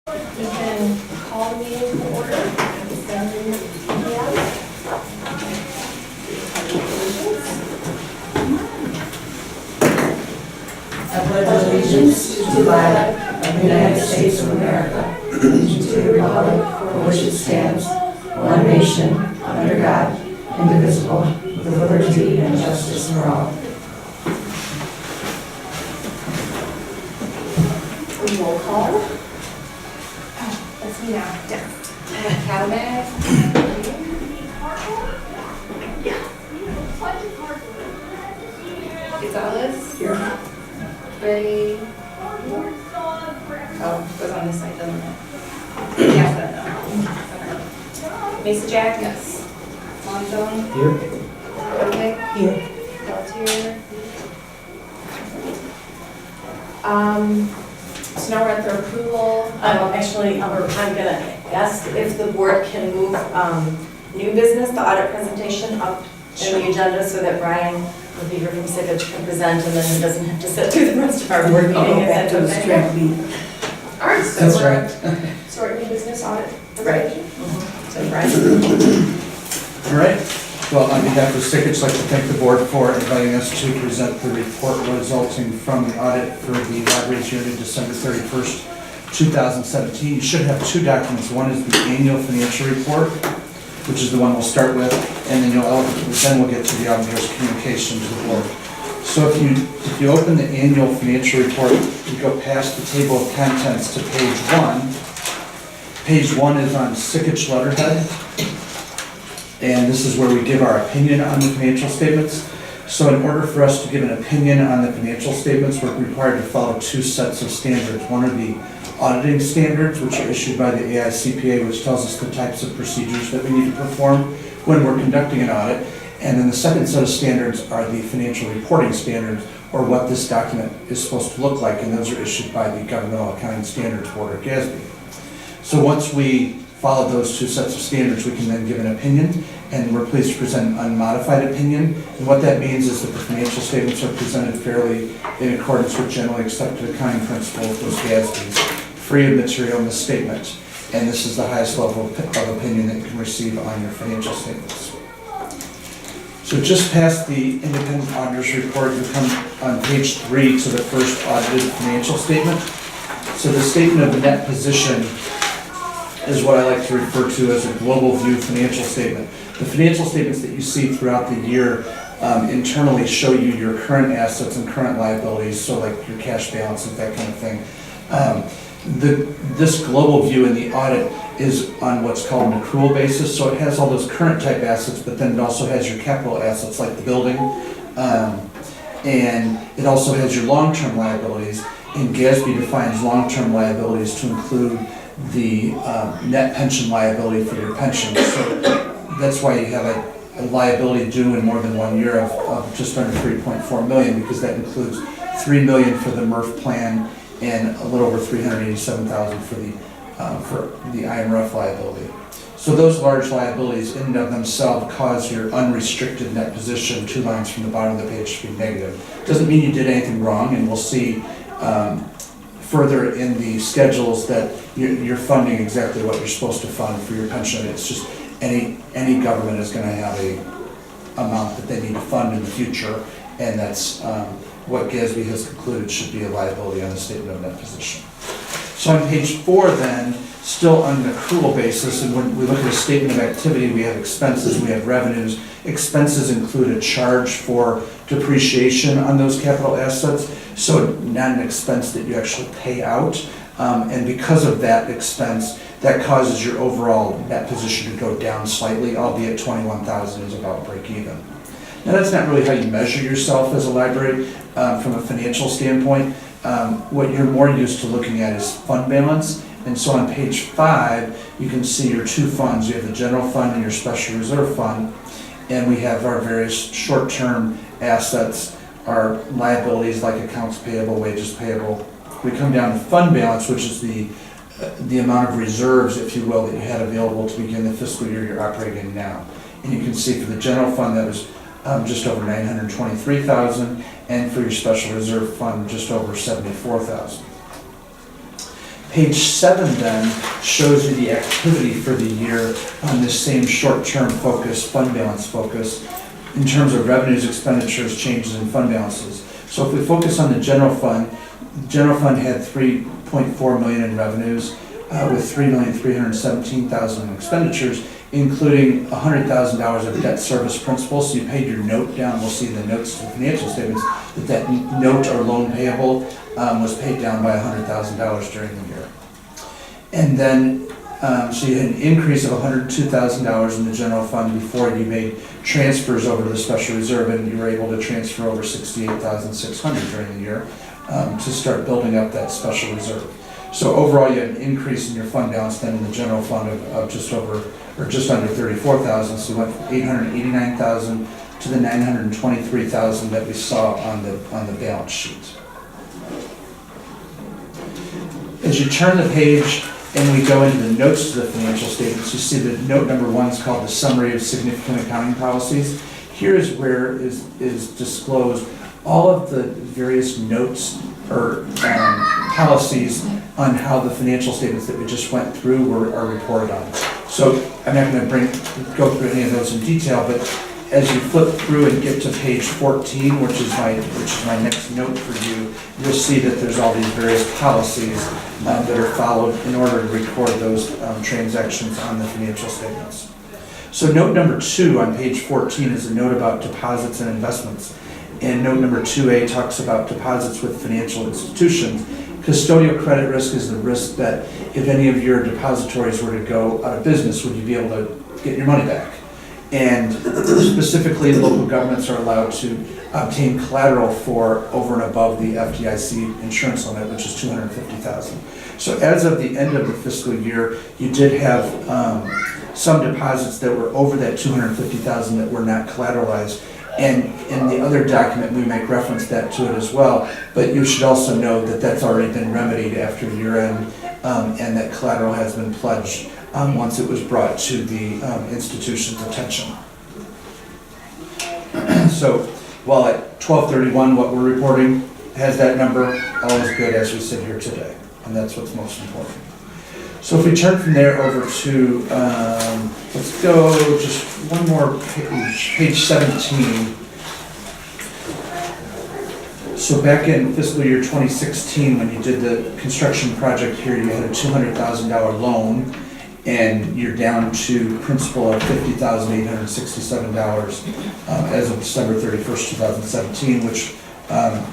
We can call the meeting to order and send in the PDF. I pledge allegiance to the flag of the United States of America, and to the republic for which it stands, one nation, under God, indivisible, with liberty and justice for all. Roll call. That's me now. Academic. Gonzalez. Here. Ready. Oh, goes on this side, doesn't it? Yeah, but no. Mesa Jack. Yes. Monzone. Here. Okay. Here. Pelletier. So now we're at the approval. Actually, I'm gonna ask if the board can move new business, the audit presentation up in the agenda so that Brian will be here from SIGA can present and then he doesn't have to sit through the rest of our board meeting. Go Is back that to the okay? straight beat. All right, so That's we're, right. so we're at new business audit. Right. So Brian. All right. Well, on behalf of SIGA, I'd like to thank the board for inviting us to present the report resulting from the audit for the library's year ended December 31st, 2017. You should have two documents. One is the annual financial report, which is the one we'll start with, and then we'll get to the auditor's communication to the board. So if you open the annual financial report, you go past the table of contents to page 1. Page 1 is on SIGA letterhead. And this is where we give our opinion on the financial statements. So in order for us to give an opinion on the financial statements, we're required to follow two sets of standards. One are the auditing standards, which are issued by the AICPA, which tells us the types of procedures that we need to perform when we're conducting an audit. And then the second set of standards are the financial reporting standards, or what this document is supposed to look like, and those are issued by the Governmental Accounting Standards Board, or GASB. So once we follow those two sets of standards, we can then give an opinion, and we're pleased to present an unmodified opinion. And what that means is that the financial statements are presented fairly in accordance with generally accepted accounting principles, those GASBs, free of material misstatement. And this is the highest level of opinion that you can receive on your financial statements. So just past the independent auditor's report, you come on page 3 to the first audited financial statement. So the statement of net position is what I like to refer to as a global view financial statement. The financial statements that you see throughout the year internally show you your current assets and current liabilities, so like your cash balance and that kind of thing. This global view in the audit is on what's called an accrual basis, so it has all those current type assets, but then it also has your capital assets like the building, and it also has your long-term liabilities, and GASB defines long-term liabilities to include the net pension liability for your pension. So that's why you have a liability due in more than 1 year of just under $3.4 million, because that includes $3 million for the MRF plan and a little over $387,000 for the IMRF liability. So those large liabilities in and of themselves cause your unrestricted net position, 2 lines from the bottom of the page, to be negative. Doesn't mean you did anything wrong, and we'll see further in the schedules that you're funding exactly what you're supposed to fund for your pension. It's just any government is going to have a amount that they need to fund in the future, and that's what GASB has concluded should be a liability on the statement of net position. So on page 4 then, still on an accrual basis, and when we look at a statement of activity, we have expenses, we have revenues. Expenses include a charge for depreciation on those capital assets, so not an expense that you actually pay out. And because of that expense, that causes your overall net position to go down slightly, albeit $21,000 is about break even. Now that's not really how you measure yourself as a library from a financial standpoint. What you're more used to looking at is fund balance. And so on page 5, you can see your two funds. You have the general fund and your special reserve fund. And we have our various short-term assets, our liabilities like accounts payable, wages payable. We come down to fund balance, which is the amount of reserves, if you will, that you had available to begin the fiscal year you're operating now. And you can see for the general fund that was just over $923,000, and for your special reserve fund just over $74,000. Page 7 then shows you the activity for the year on this same short-term focus, fund balance focus, in terms of revenues, expenditures, changes in fund balances. So if we focus on the general fund had $3.4 million in revenues, with $3,317,000 in expenditures, including $100,000 of debt service principal. So you paid your note down. We'll see in the notes to the financial statements that note or loan payable was paid down by $100,000 during the year. And then, so you had an increase of $102,000 in the general fund before you made transfers over to the special reserve, and you were able to transfer over $68,600 during the year to start building up that special reserve. So overall, you had an increase in your fund balance then in the general fund of just over, or just under 34,000. So you went from 889,000 to the 923,000 that we saw on the balance sheet. As you turn the page and we go into the notes to the financial statements, you see that note number 1 is called the Summary of Significant Accounting Policies. Here is where is disclosed all of the various notes or policies on how the financial statements that we just went through are reported on. So I'm not going to go through any of those in detail, but as you flip through and get to page 14, which is my next note for you, you'll see that there's all these various policies that are followed in order to record those transactions on the financial statements. So note number 2 on page 14 is a note about deposits and investments. And note number 2A talks about deposits with financial institutions. Custodial credit risk is the risk that if any of your depositories were to go out of business, would you be able to get your money back? And specifically, local governments are allowed to obtain collateral for over and above the FDIC insurance limit, which is $250,000. So as of the end of the fiscal year, you did have some deposits that were over that $250,000 that were not collateralized. And in the other document, we make reference to it as well, but you should also know that that's already been remedied after year end, and that collateral has been pledged once it was brought to the institution's attention. So while at 12/31, what we're reporting has that number, all is good as we sit here today, and that's what's most important. So if we turn from there over to, let's go just one more page 17. So back in fiscal year 2016, when you did the construction project here, you had a $200,000 loan, and you're down to principal of $50,867 as of December 31st, 2017, which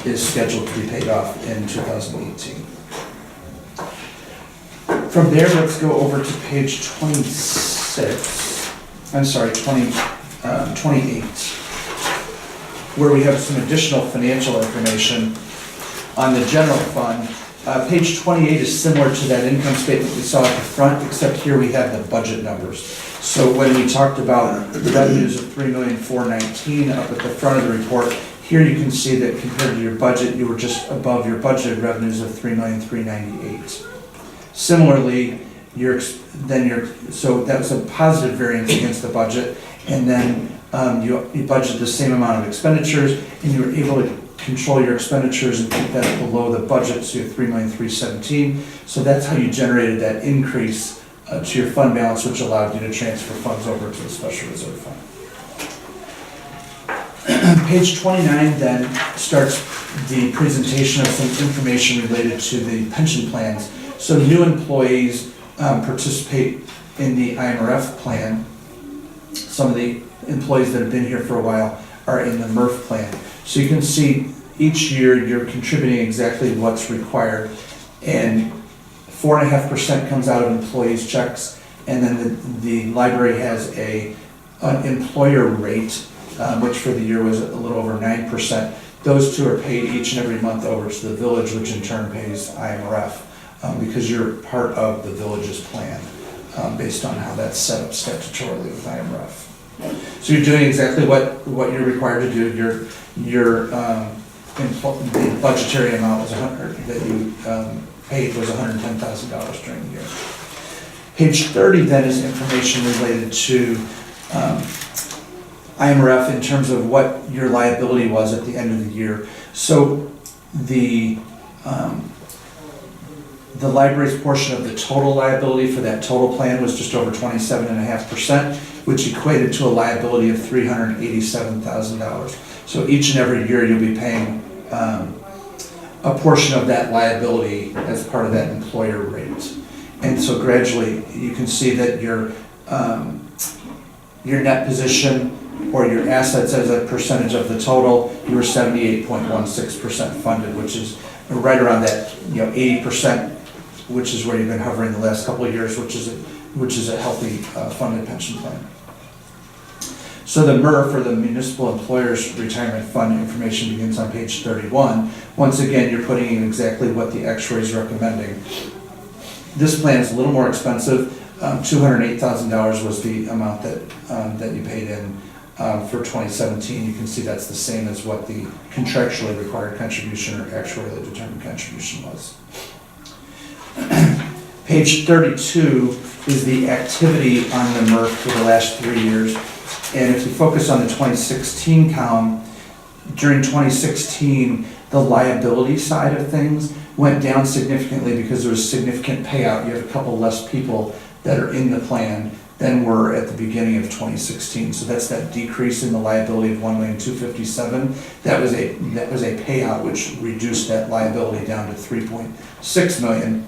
is scheduled to be paid off in 2018. From there, let's go over to page 28, where we have some additional financial information on the general fund. Page 28 is similar to that income statement we saw at the front, except here we have the budget numbers. So when we talked about the revenues of $3,419,000 up at the front of the report, here you can see that compared to your budget, you were just above your budgeted revenues of $3,398,000. Similarly, so that was a positive variance against the budget, and then you budgeted the same amount of expenditures, and you were able to control your expenditures and keep that below the budget, so you're $3,317,000. So that's how you generated that increase to your fund balance, which allowed you to transfer funds over to the special reserve fund. Page 29 then starts the presentation of some information related to the pension plans. So new employees participate in the IMRF plan. Some of the employees that have been here for a while are in the MRF plan. So you can see each year you're contributing exactly what's required, and 4.5% comes out of employees' checks, and then the library has an employer rate, which for the year was a little over 9%. Those two are paid each and every month over to the village, which in turn pays IMRF. Because you're part of the village's plan, based on how that's set up statutorily with IMRF. So you're doing exactly what you're required to do. The budgetary amount was that you paid was $110,000 during the year. Page 30 then is information related to IMRF in terms of what your liability was at the end of the year. So the The library's portion of the total liability for that total plan was just over 27.5%, which equated to a liability of $387,000. So each and every year you'll be paying a portion of that liability as part of that employer rate. And so gradually you can see that your net position or your assets as a percentage of the total, you were 78.16% funded, which is right around that 80%, which is where you've been hovering the last couple of years, which is a healthy funded pension plan. So the MRF, or the Municipal Employers Retirement Fund, information begins on page 31. Once again, you're putting in exactly what the actuary is recommending. This plan is a little more expensive. $208,000 was the amount that you paid in for 2017. You can see that's the same as what the contractually required contribution or actuarially determined contribution was. Page 32 is the activity on the MRF for the last 3 years. And if you focus on the 2016 column, during 2016, the liability side of things went down significantly because there was significant payout. You have a couple less people that are in the plan than were at the beginning of 2016. So that's that decrease in the liability of $1,257,000. That was a payout which reduced that liability down to $3.6 million.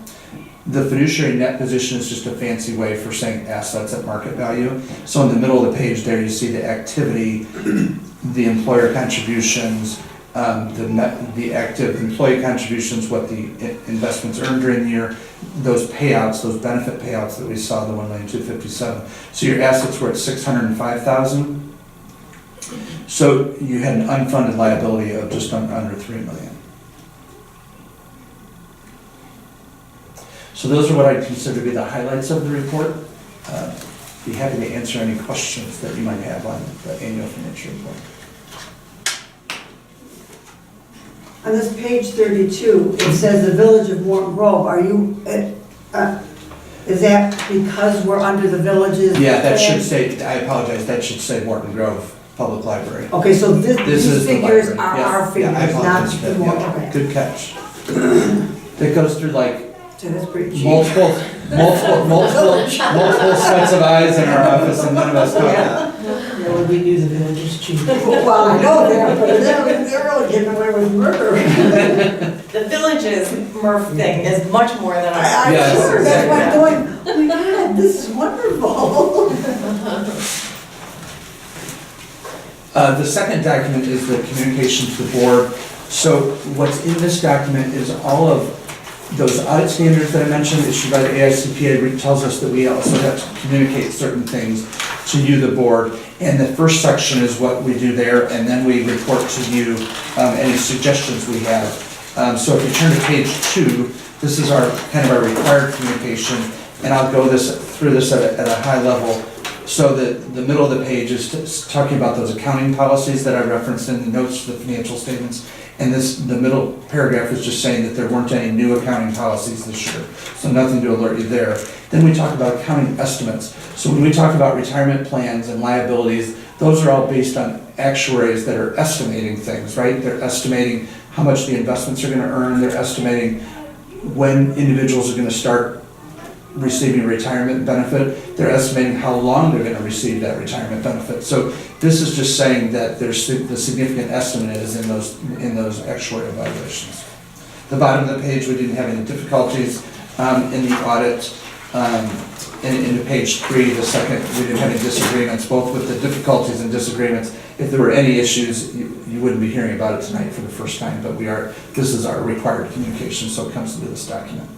The fiduciary net position is just a fancy way for saying assets at market value. So in the middle of the page there, you see the activity, the employer contributions, the active employee contributions, what the investments earned during the year, those payouts, those benefit payouts that we saw, the $1,257,000. So your assets were at $605,000. So you had an unfunded liability of just under $3 million. So those are what I consider to be the highlights of the report. Be happy to answer any questions that you might have on the annual financial report. On this page 32, it says the Village of Morton Grove. Are you, is that because we're under the villages? Yeah, that should say, I apologize, that should say Morton Grove Public Library. Okay, so This these is the figures library. are Yeah, our figures, yeah, I not apologize for the that. Morton, Yeah, okay. good catch. That goes through like So that's pretty cheap. multiple sets of eyes in our office, and none of us know that. Yeah, well, we knew the villages chief. Well, I know that, but they're really getting away with murder. The villages MRF thing is much more than our. I'm Yes, sure, that's why I'm exactly. going, oh my God, this is wonderful. The second document is the communication to the board. So what's in this document is all of those audit standards that I mentioned issued by the AICPA tells us that we also have to communicate certain things to you, the board. And the first section is what we do there, and then we report to you any suggestions we have. So if you turn to page 2, this is our kind of our required communication, and I'll go through this at a high level. So the middle of the page is talking about those accounting policies that I referenced in the notes to the financial statements. And the middle paragraph is just saying that there weren't any new accounting policies this year. So nothing to alert you there. Then we talk about accounting estimates. So when we talk about retirement plans and liabilities, those are all based on actuaries that are estimating things, right? They're estimating how much the investments are going to earn. They're estimating when individuals are going to start receiving a retirement benefit. They're estimating how long they're going to receive that retirement benefit. So this is just saying that the significant estimate is in those actuarial evaluations. The bottom of the page, we didn't have any difficulties in the audit. Into page 3, the second, we didn't have any disagreements, both with the difficulties and disagreements. If there were any issues, you wouldn't be hearing about it tonight for the first time, but this is our required communication, so it comes into this document.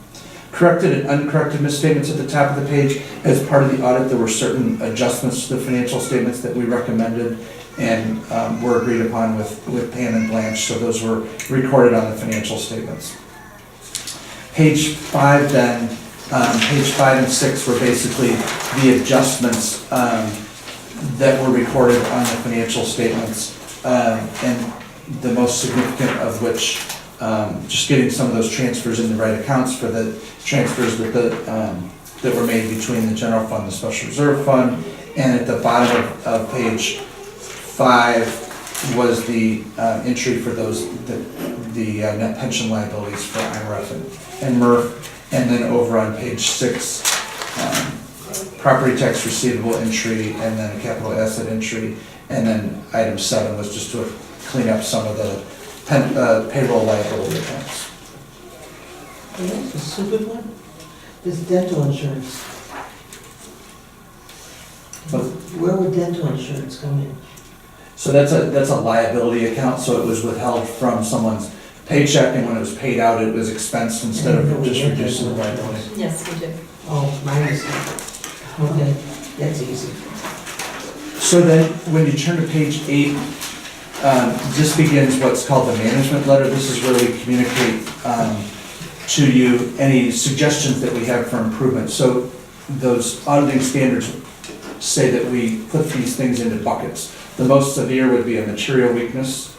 Corrected and uncorrected misstatements at the top of the page. As part of the audit, there were certain adjustments to the financial statements that we recommended and were agreed upon with Pam and Blanche, so those were recorded on the financial statements. Page 5 then, page 5 and 6 were basically the adjustments that were recorded on the financial statements, and the most significant of which just getting some of those transfers in the right accounts for the transfers that were made between the general fund and the special reserve fund. And at the bottom of page 5 was the entry for the net pension liabilities for IRF and MRF. And then over on page 6, property tax receivable entry, and then a capital asset entry. And then item 7 was just to clean up some of the payroll liability accounts. That's a stupid one. This dental insurance. But- Where would dental insurance come in? So that's a liability account, so it was withheld from someone's paycheck, and when it was paid out, it was expensed instead of just reducing the liability. Yes, we do. Oh, my mistake. Okay, that's easy. So then, when you turn to page 8, this begins what's called the management letter. This is where we communicate to you any suggestions that we have for improvement. So those auditing standards say that we put these things into buckets. The most severe would be a material weakness,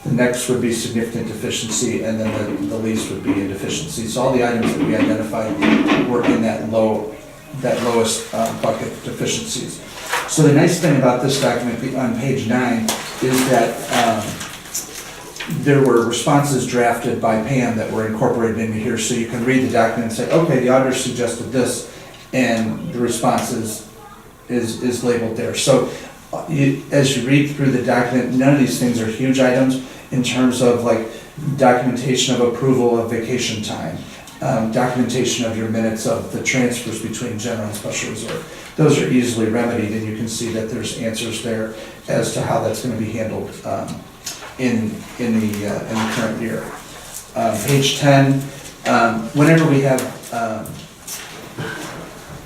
the next would be significant deficiency, and then the least would be a deficiency. So all the items that we identified were in that lowest bucket of deficiencies. So the nice thing about this document on page 9 is that there were responses drafted by Pam that were incorporated into here, so you can read the document and say, okay, the auditor suggested this, and the response is labeled there. So as you read through the document, none of these things are huge items in terms of like documentation of approval of vacation time, documentation of your minutes of the transfers between general and special reserve. Those are easily remedied, and you can see that there's answers there as to how that's going to be handled in the current year. Page 10, whenever we have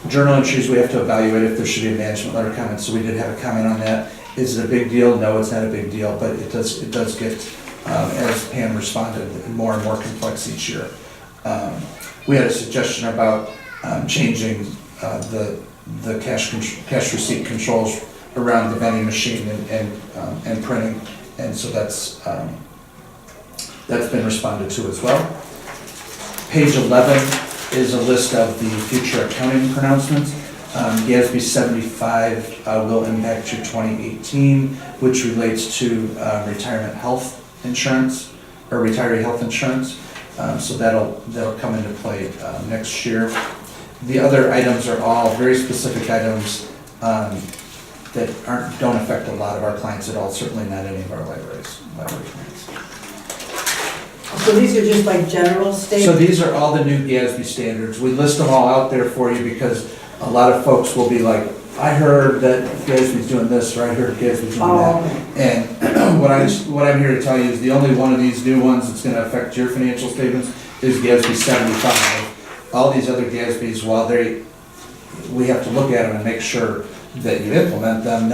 journal entries, we have to evaluate if there should be a management letter comment, so we did have a comment on that. Is it a big deal? No, it's not a big deal, but it does get, as Pam responded, more and more complex each year. We had a suggestion about changing the cash receipt controls around the vending machine and printing, and so that's been responded to as well. Page 11 is a list of the future accounting pronouncements. GASB 75 will impact your 2018, which relates to retirement health insurance, or retiree health insurance. So that'll come into play next year. The other items are all very specific items that don't affect a lot of our clients at all, certainly not any of our library clients. So these are just like general statements? So these are all the new GASB standards. We list them all out there for you because a lot of folks will be like, I heard that GASB's doing this, or I heard GASB's doing that. And what I'm here to tell you is the only one of these new ones that's gonna affect your financial statements is GASB 75. All these other GASBs, while we have to look at them and make sure that you implement them,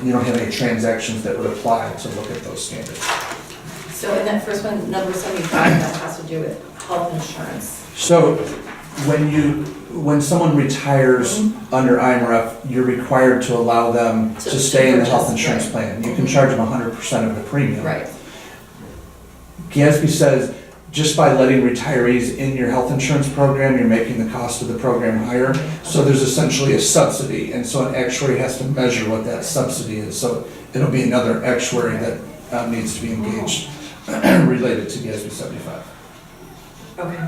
you don't have any transactions that would apply to look at those standards. So in that first one, number 75, that has to do with health insurance. So when someone retires under IMRF, you're required to allow them to stay in the health insurance plan. You can charge them 100% of the premium. Right. GASB says just by letting retirees in your health insurance program, you're making the cost of the program higher. So there's essentially a subsidy, and so an actuary has to measure what that subsidy is. So it'll be another actuary that needs to be engaged related to GASB 75. Okay.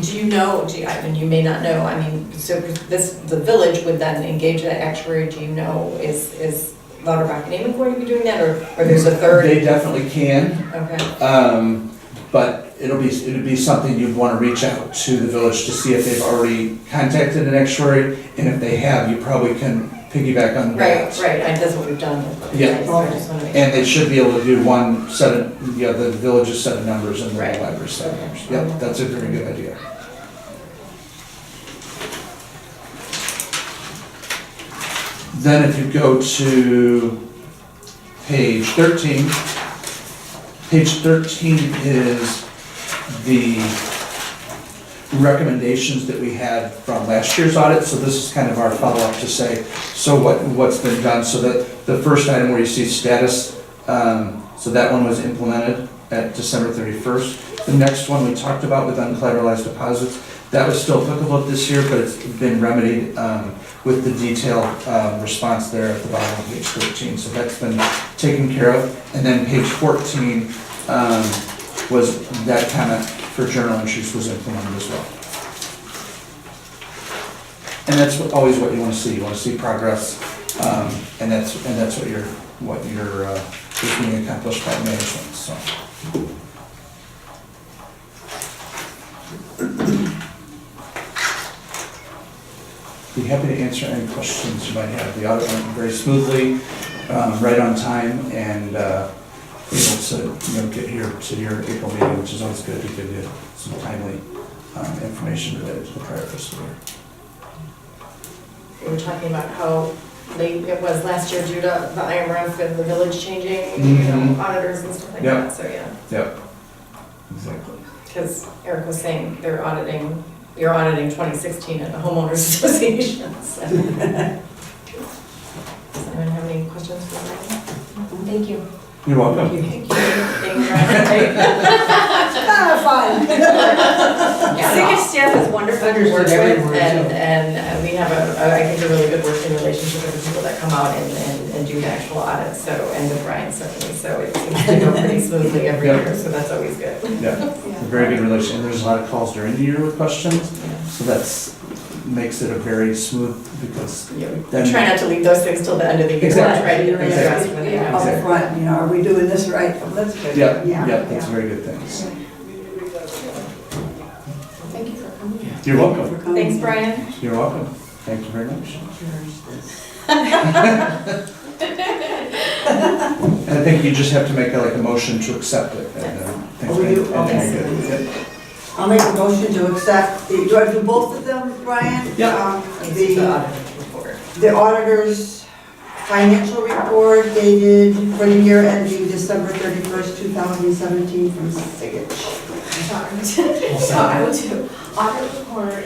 Do you know, I mean, you may not know, I mean, so the village would then engage that actuary, do you know, is Lauterbach and Amon going to be doing that, or there's a third? They definitely can. Okay. But it'll be something you'd want to reach out to the village to see if they've already contacted an actuary, and if they have, you probably can piggyback on that. Right, that's what we've done. Yeah. So I just want to make And sure. they should be able to do one set of, the village's set of numbers and the Right. library's set of Okay. numbers. Yep, that's a very good idea. Then if you go to page 13, page 13 is the recommendations that we had from last year's audit. So this is kind of our follow-up to say, so what's been done. So that the first item where you see status, so that one was implemented at December 31st. The next one we talked about with uncollateralized deposits, that was still applicable this year, but it's been remedied with the detailed response there at the bottom of page 13. So that's been taken care of. And then page 14 was that comment for journal entries was implemented as well. And that's always what you want to see. You want to see progress, and that's what you're is being accomplished by management. So. Be happy to answer any questions you might have. The audit went very smoothly, right on time, and able to get here to your April meeting, which is always good to give you some timely information related to the prior fiscal year. We were talking about how late it was last year due to the IMRF and the village changing, auditors and stuff like Yep. that, so yeah. Yep, exactly. Because Eric was saying you're auditing 2016 at the homeowners association. So. Does anyone have any questions for Ryan? Thank you. You're welcome. Thank you. Ryan. Fine. Sickage staff is wonderful to work Understood every with, word, and we have I think a really good working relationship with the people that come out and do the actual audits, so, and with Brian certainly, so it seems to go pretty smoothly every Yeah. year, so that's always good. Yeah, it's a very good relation. And there's a lot of calls during the year with questions, so that's makes it a very smooth because Yeah, we then try not to leave those things till the end of the year. Exactly. Try to get them Exactly. addressed when they Up happen. front, are we doing this right? Oh, that's good. yeah, Yeah. that's a very good thing. So, Thank you for coming. you're welcome. For coming. Thanks, Brian. You're welcome. Thank you very much. And I think you just have to make a motion to accept it. And, Oh, we do? Okay. Yep. I'll make a motion to accept, do I do both of them, Brian? Yeah. The auditor's report. The auditor's financial report dated for the year ending December 31st, 2017 from Sigich. Sorry. So I will do audit report.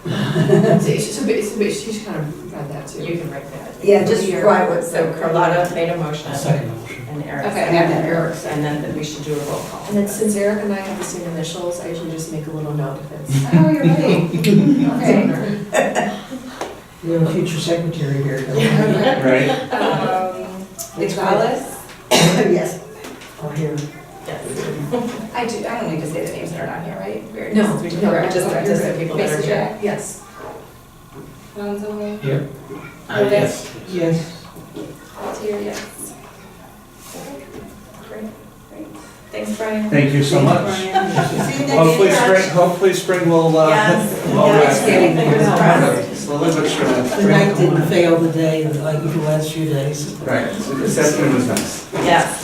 So she's kind of read that too. You can write that. Yeah, just write what, So Carlotta made a motion. Second motion. And Eric. Okay. and then Eric said. And then we should do a roll call. And then since Eric and I have the same initials, I usually just make a little note if it's. Oh, you're right. Okay. We have a future secretary here. don't we? Right? Gonzalez? Yes. Oh, here. Yes. I don't need to say the names that are not here, right? We're No, just- We just the people that are Mesa here. Jack? Yes. Alonzo? Here. Yes. Yes. Altier, yes. Great. Thanks, Brian. Thank you so much. See you next year. Hopefully spring will, Yes. will Yeah, arrive. it's getting there. Slowly but surely. The night didn't fail the day like the last few days. Right, this afternoon was nice. Yes.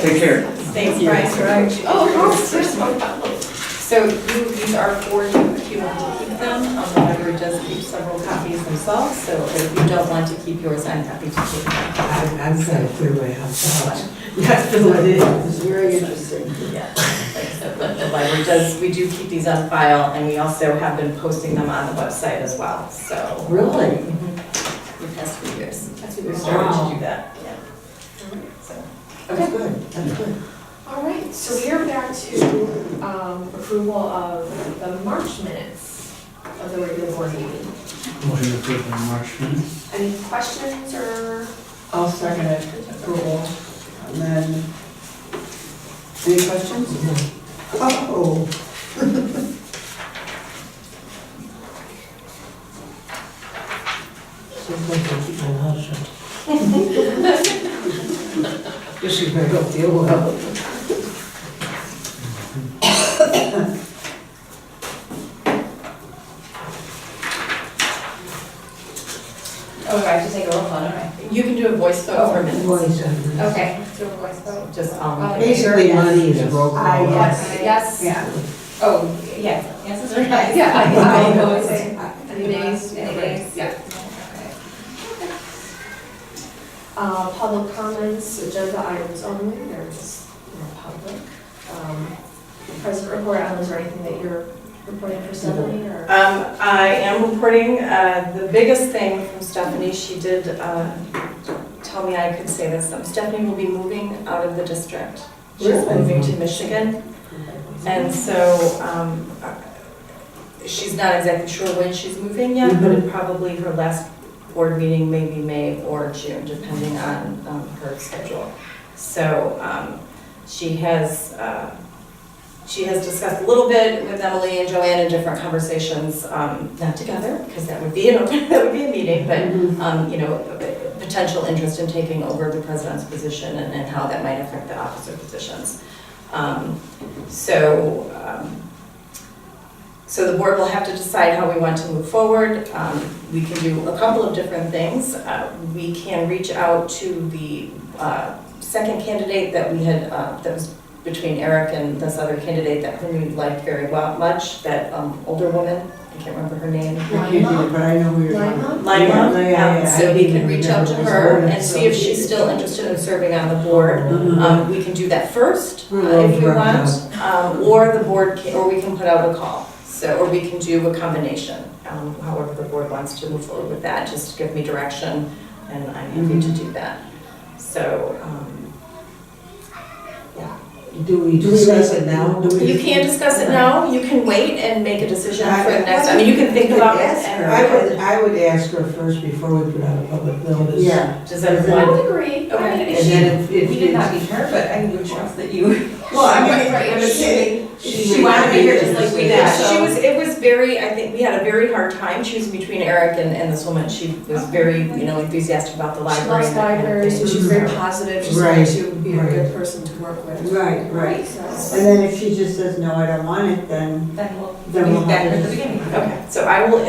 Take care. Thanks, Brian. Oh, of course, there's one follow. So these are for you if you want to keep them. The library does keep several copies themselves, so if you don't want to keep yours, I'm happy to keep them. I'm trying to clear my house out. You have to let it in. It's very interesting. Yeah, like I said, the library does, we do keep these on file, and we also have been posting them on the website as well, so. Really? The past few years. That's We what started Wow. to do that, yeah. So, That's good, that's good. All right, so we are back to approval of the March minutes of the regular board meeting. Motion to approve the March minutes. Any questions or? I'll second it, approval. And then, any questions? Oh. Sometimes I keep my mouth shut. This is my real deal well. Oh, do I have to take a roll call, don't I? you can do a voice vote for minutes. Okay, do a voice vote. Just, Basically, money is a broker. Yes. Yes. Yeah. Oh, yes, yes is right. Yeah, I I- always say, any nays, any nays? Yeah. Public comments, agenda items only, they're just, public. President report, is there anything that you're reporting for Stephanie or? I am reporting, the biggest thing from Stephanie, she did tell me I could say this, Stephanie will be moving out of the district. She's Really? moving to Michigan, and so she's not exactly sure when she's moving yet, but it probably her last board meeting may be May or June, depending on her schedule. So she has she has discussed a little bit with Emily and Joanne in different conversations, not together, because that would be an open, that would be a meeting, but, you know, potential interest in taking over the president's position and how that might affect the officer positions. So the board will have to decide how we want to move forward. We can do a couple of different things. We can reach out to the second candidate that we had, that was between Eric and this other candidate that whom we liked very much, that older woman, I can't remember her name. I can't do it, but I know who you're talking about. Lima. Yeah. So we can reach out to her and see if she's still interested in serving on the board. We can do that first, if we want, or the board, or we can put out a call. So, or we can do a combination, however the board wants to move forward with that. Just give me direction, and I'm happy to do that. So, yeah. Do we discuss it now? You can discuss it now. You can wait and make a decision for the next. I mean, you can think about it. I would ask her first before we put out a public notice. Yeah. Does I everyone? would agree. Okay. I mean, And then if We did not meet her, but I would trust that you. Well, I mean, Right, I'm assuming She wanted to be here just like we did. It was very, I think, we had a very hard time choosing between Eric and this woman. She was very, you know, enthusiastic about the She library. loves libraries, so she's very positive, she's going Right, to be a right. good person to work with. right. So- And then if she just says, no, I don't want it, then Then we'll Then we'll meet back have at to- the beginning. Okay, so I will,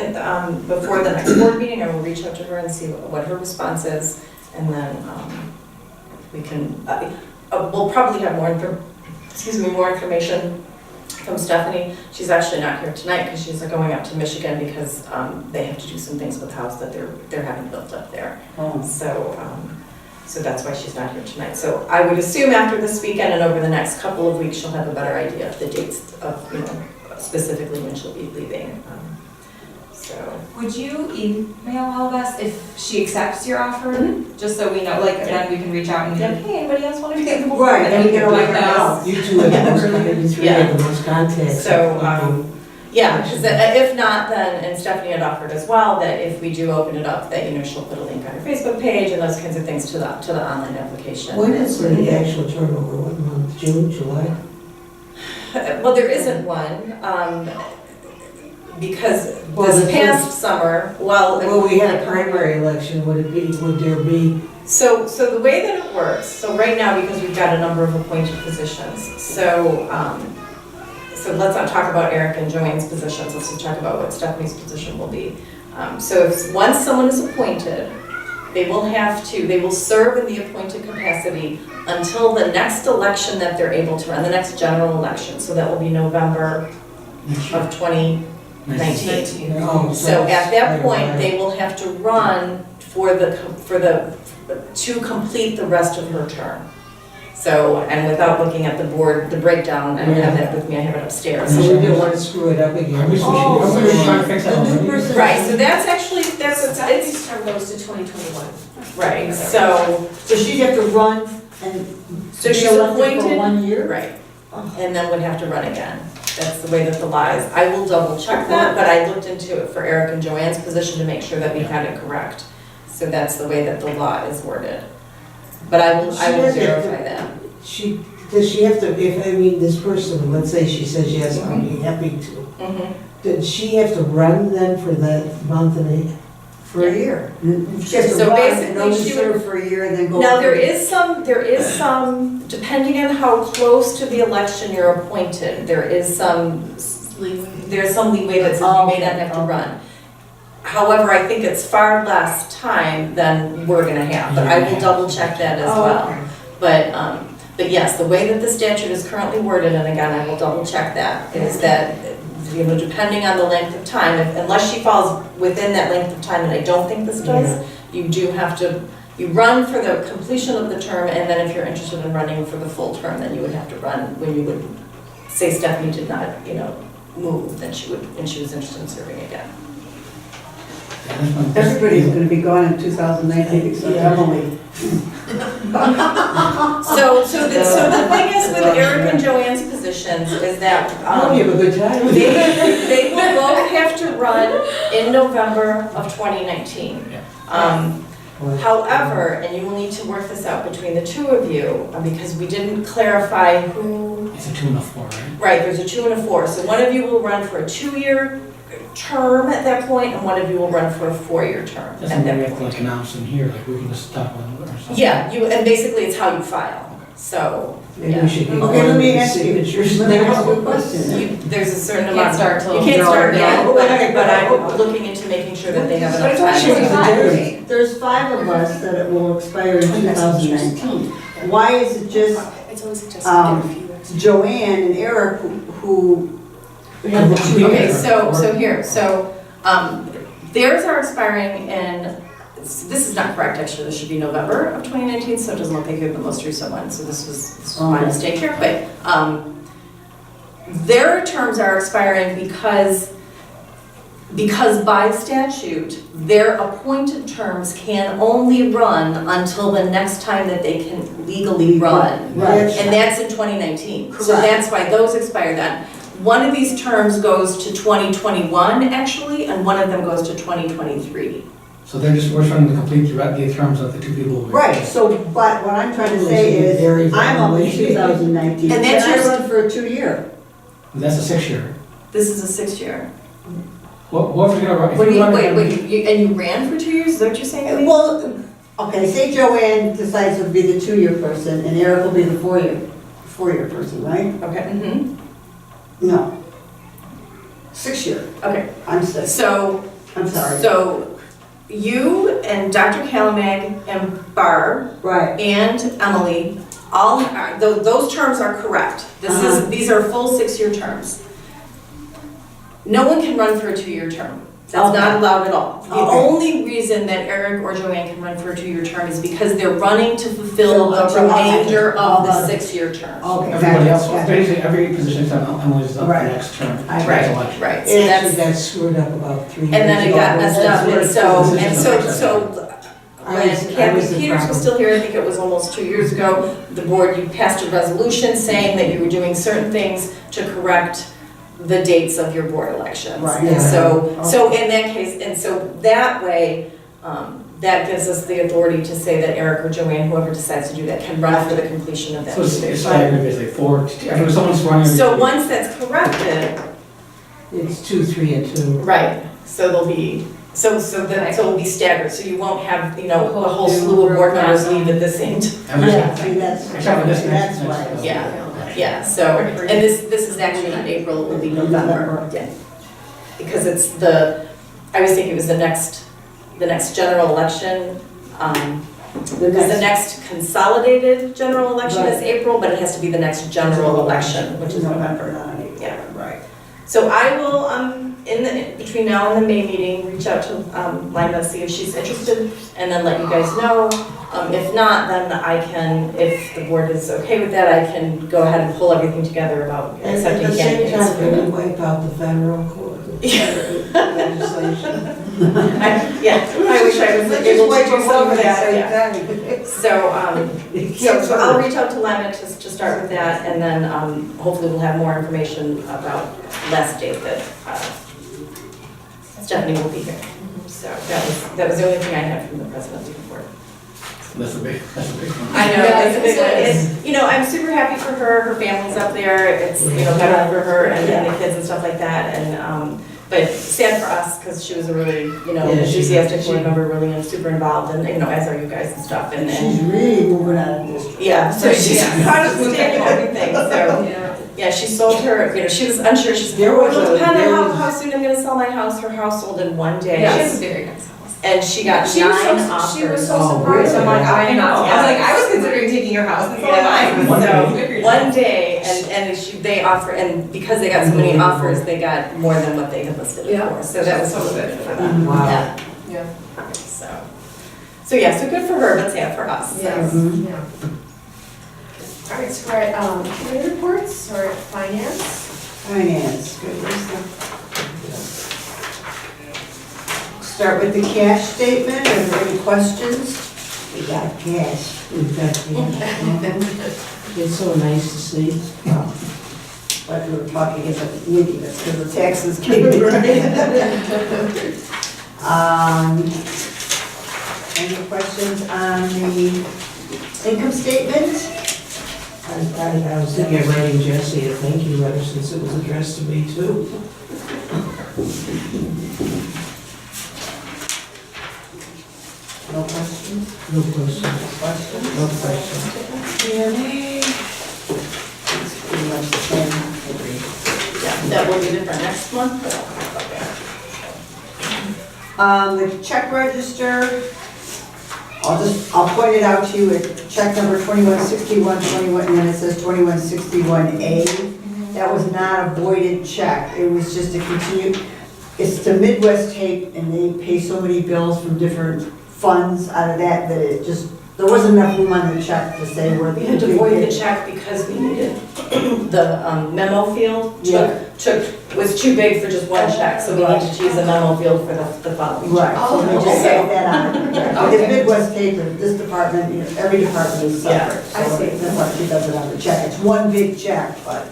before the next board meeting, I will reach out to her and see what her response is, and then we can, we'll probably have more information from Stephanie. She's actually not here tonight because she's going up to Michigan because they have to do some things with the house that they're having built up there. So that's why she's not here tonight. So I would assume after this weekend and over the next couple of weeks, she'll have a better idea of the dates of, you know, specifically when she'll be leaving. So. Would you email all of us if she accepts your offer, just so we know, like, then we can reach out and be like, hey, anybody else want to take the board? Right, And and we we can can like let her those. You two are the most, maybe three are the most contacts. So, yeah, because if not, then, and Stephanie had offered as well, that if we do open it up, that, you know, she'll put a link on her Facebook page and those kinds of things to the online application. When is the actual turnover? What month? June, July? Well, there isn't one, because Well, this the past summer, well, We had a primary election, would there be? so the way that it works, so right now, because we've got a number of appointed positions, so let's not talk about Eric and Joanne's positions, let's just talk about what Stephanie's position will be. So if, once someone is appointed, they will serve in the appointed capacity until the next election that they're able to run, the next general election, so that will be November of 2019. Oh, So at that point, right. they will have to run to complete the rest of her term. So, and without looking at the board, the breakdown, I don't have that with me, I have it upstairs. So we didn't want to screw it up again. the new person. Right, so that's actually, So it's, Stephanie's term goes to 2021. right, so she'd have to run and So be she's elected for appointed- 1 year? right, and then would have to run again. That's the way that the law is. I will double check that, but I looked into it for Eric and Joanne's position to make sure that we had it correct. So that's the way that the law is worded. But I will verify that. Does she have to, this person, let's say she says yes, I'll be happy to. Mhm. Does she have to run then for that month and a? For a year. She has to So run basically, and only she serve for a year and then go. Now, there is some, depending on how close to the election you're appointed, there's some leeway that says you may not have to run. However, I think it's far less time than we're gonna have, but I will double check that as well. But yes, the way that the statute is currently worded, and again, I will double check that, is that, you know, depending on the length of time, unless she falls within that length of time, and I don't think this does, you do have to, you run for the completion of the term, and then if you're interested in running for the full term, then you would have to run when you would, say Stephanie did not, you know, move, then she would, and she was interested in serving again. Everybody's gonna be gone in 2019 except Emily. So the thing is with Eric and Joanne's positions is that, Oh, you have a good time. they will both have to run in November of 2019. However, and you will need to work this out between the two of you, because we didn't clarify who, It's a 2 and a 4, right? right, there's a 2 and a 4. So one of you will run for a 2-year term at that point, and one of you will run for a 4-year term That's at something we that have to point. like announce in here, like we can just talk about it or something. Yeah, and basically it's how you file, so, Maybe yeah. we should get Okay, let me ask you, signatures. let me ask you a question. There's a certain Can't amount. start till You can't start yet, No. but I'm looking into making sure that they have enough But it's actually time. There's 5 of us that it will expire in 2019. Why is it just It's always suggested to do a few extra. Joanne and Eric who have the 2 Okay, years? theirs are expiring in, this is not correct, actually, this should be November of 2019, so it doesn't look like you have the most recent one, so this was my Okay. mistake here, but, their terms are expiring because by statute, their appointed terms can only run until the next time that they can legally run. Right. And that's in 2019. So Correct. that's why those expire then. One of these terms goes to 2021, actually, and one of them goes to 2023. So we're trying to complete the terms of the 2 people. Right, so, but what I'm trying to say is, I'm up in 2019, And and that's I your- run for a 2-year. That's a 6-year. This is a 6-year. Whoever's gonna run, if What do you you, run wait, again- and you ran for 2 years, is that what you're saying? Elise? Well, okay, say Joanne decides to be the 2-year person, and Eric will be the 4-year person, right? Okay, mhm. No. 6-year, Okay, I'm 6, so, I'm sorry. so you and Dr. Calamag and Barb Right, and Emily, all are, those terms are correct. These are full 6-year terms. No one can run for a 2-year term. That's Okay. not allowed at all. The Okay. only reason that Eric or Joanne can run for a 2-year term is because they're running to fulfill the Okay. remainder of the Okay. 6-year term. okay. Everybody else, gotcha. basically every position except Emily's up the Right. next term. I- next Right, election. right. So It that's, actually got screwed up about 3 years ago. and then it got messed up, and so, I when was Kathy the Peters was problem. still here, I think it was almost 2 years ago, the board, you passed a resolution saying that you were doing certain things to correct the dates of your board elections. Right. And Yeah. so in that case, and so that way, that gives us the authority to say that Eric or Joanne, whoever decides to do that, can run for the completion of that. So it's term. staggered, basically 4, every, someone's running. every So 2 once that's corrected, It's 2, 3, and 2. right, so there'll be, so it'll be staggered, so you won't have, a whole slew of board members leave at the same time. Yeah, see, that's, Except for this that's next- why. next- Yeah, yeah, so, and this is actually not April, it will be November, yeah. Because it's I always think it was the next general election, because the next consolidated general election is April, but it has to be the next general election, which is November. not April. Yeah. Right. So I will, between now and the May meeting, reach out to Lima, see if she's interested, and then let you guys know. If not, then I can, if the board is okay with that, I can go ahead and pull everything together about And at accepting the same candidates. time, can we wipe out the federal court legislation? Yeah, I wish I was Let's able just to wipe do them some over of at that, the yeah. same time. So I'll reach out to Lima to start with that, and then hopefully we'll have more information about last date that Stephanie will be here. So that was the only thing I had from the president's report. That's a big one. I know, Yeah, it's a big one. it is. It's, I'm super happy for her family's up there, it's, better for her and the kids and stuff like that, and, but sad for us, because she was a really, Yeah, enthusiastic board she- member, really super involved, and, as are you guys and stuff, and, She's really moving out of district. yeah, so she's Yeah. kind of taking everything, so. Yeah. Yeah, she sold her, she was unsure, she said, There well, was it'll a- depend there on was- how soon I'm gonna sell my house, her house sold in one day. Yeah, she has a very nice house. And she got She was 9 so, offers. she was so Oh, surprised, I'm like, really? I know, I was Yeah. like, I was considering taking your house, and so am I. One So, day. good for you. One day, and they offer, and because they got so many offers, they got more than what they had listed it Yeah. for, so that was So so good. good for them. Wow. Yeah. Yeah. So yeah, so good for her, but sad for us. so. Yes, Mhm. yeah. All right, so we're at, committee reports, or at finance. Finance, good, where's start with the cash statement, are there any questions? We got cash. We've got cash. It's so nice to see. But we were talking as a meeting, that's because the taxes came in. Any questions on the income statement? I was thinking of writing Jesse a thank you letter since it was addressed to me too. No questions? No questions. Questions? No questions. Q&A? It's pretty much the same, I agree. Yeah, that will be different next month, but I'll talk about that. The check register, I'll point it out to you, at check number 2161, and then it says 2161A. That was not a voided check, it was just a continued, it's the Midwest tape, and they pay so many bills from different funds out of that, that it just, there wasn't enough room on the check to say where. We had to void the check because we needed, the memo field Yeah. was too big for just one check, so we needed to use a memo field for the following check. Right, so we just Okay. set that on. Because Midwest tape, this department, you know, every department is separate. I So see. that's why she does it on the check. It's one big check, but,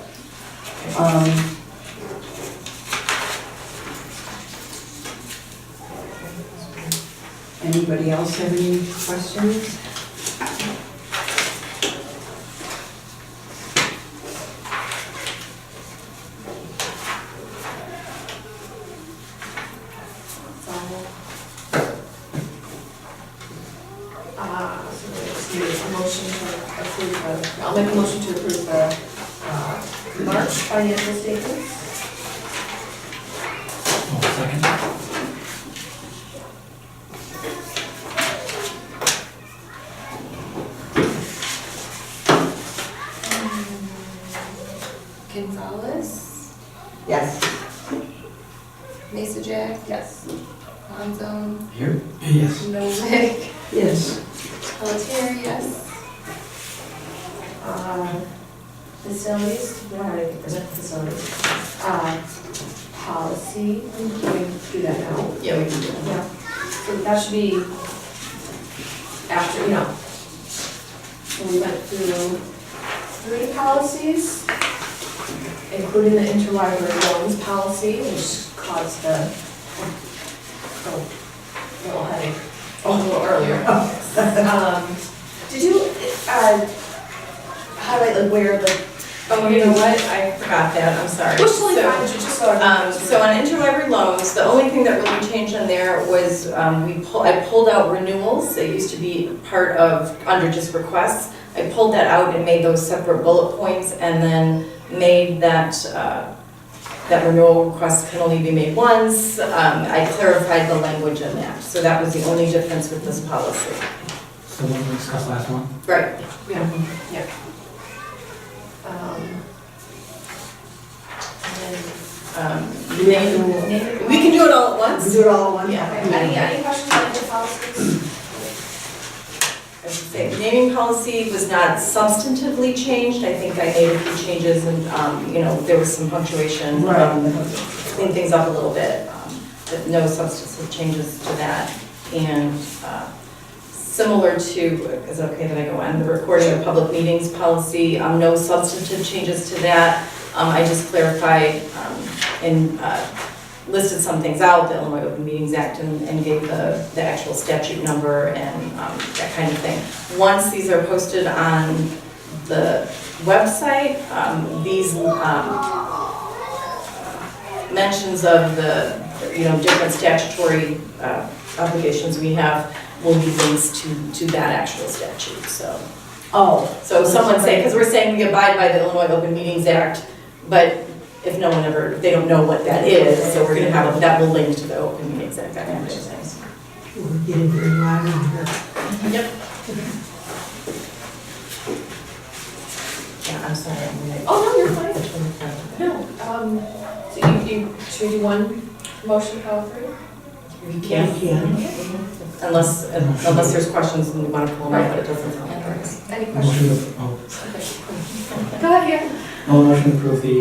anybody else have any questions? So we just need a motion to approve I'll make a motion to approve the March financial statements. Oh, second. Gonzalez, Yes. Mesa Jack, Yes. Monzone, Here? Yes. Novick, Yes. Pelletier, yes. Facilities, we don't have anything for facilities. Policy, can we do that now? Yeah, we can do that. Yeah. So that should be after, you know. So we went through 3 policies, including the interlibrary loans policy, which caused the little headache a little earlier. Did you highlight like where the? Oh, you know what, I forgot that, I'm sorry. Which totally So- fine, just so I. So on interlibrary loans, the only thing that really changed on there was I pulled out renewals. It used to be part of, under just requests. I pulled that out and made those separate bullet points and then made that, that renewal request can only be made once. I clarified the language in that. So that was the only difference with this policy. So what we discussed last one? Right. Yeah. We can do it all at We once. do it all at once? Yeah. Any questions on the policies? I should say, naming policy was not substantively changed. I think I made a few changes and, you know, there was some punctuation. Clean things up a little bit, but no substantive changes to that. And similar to, is it okay that I go on, the recording of public meetings policy, no substantive changes to that. I just clarified and listed some things out, the Illinois Open Meetings Act, and gave the actual statute number and that kind of thing. Once these are posted on the website, these mentions of the, you know, different statutory obligations we have will be links to that actual statute, so. So someone say, because we're saying we abide by the Illinois Open Meetings Act, but if no one ever, they don't know what that is, so we're gonna have, that will link to the Open Meetings Act, that kind of thing. We're getting very loud in here. Yep. Yeah, I'm sorry, I'm gonna. Oh, no, you're fine. No, so should we do one motion for all 3? You can, unless there's questions and we want to pull them out, but it doesn't sound like there is. Any Motion questions? to, Go ahead, yeah. motion to approve the,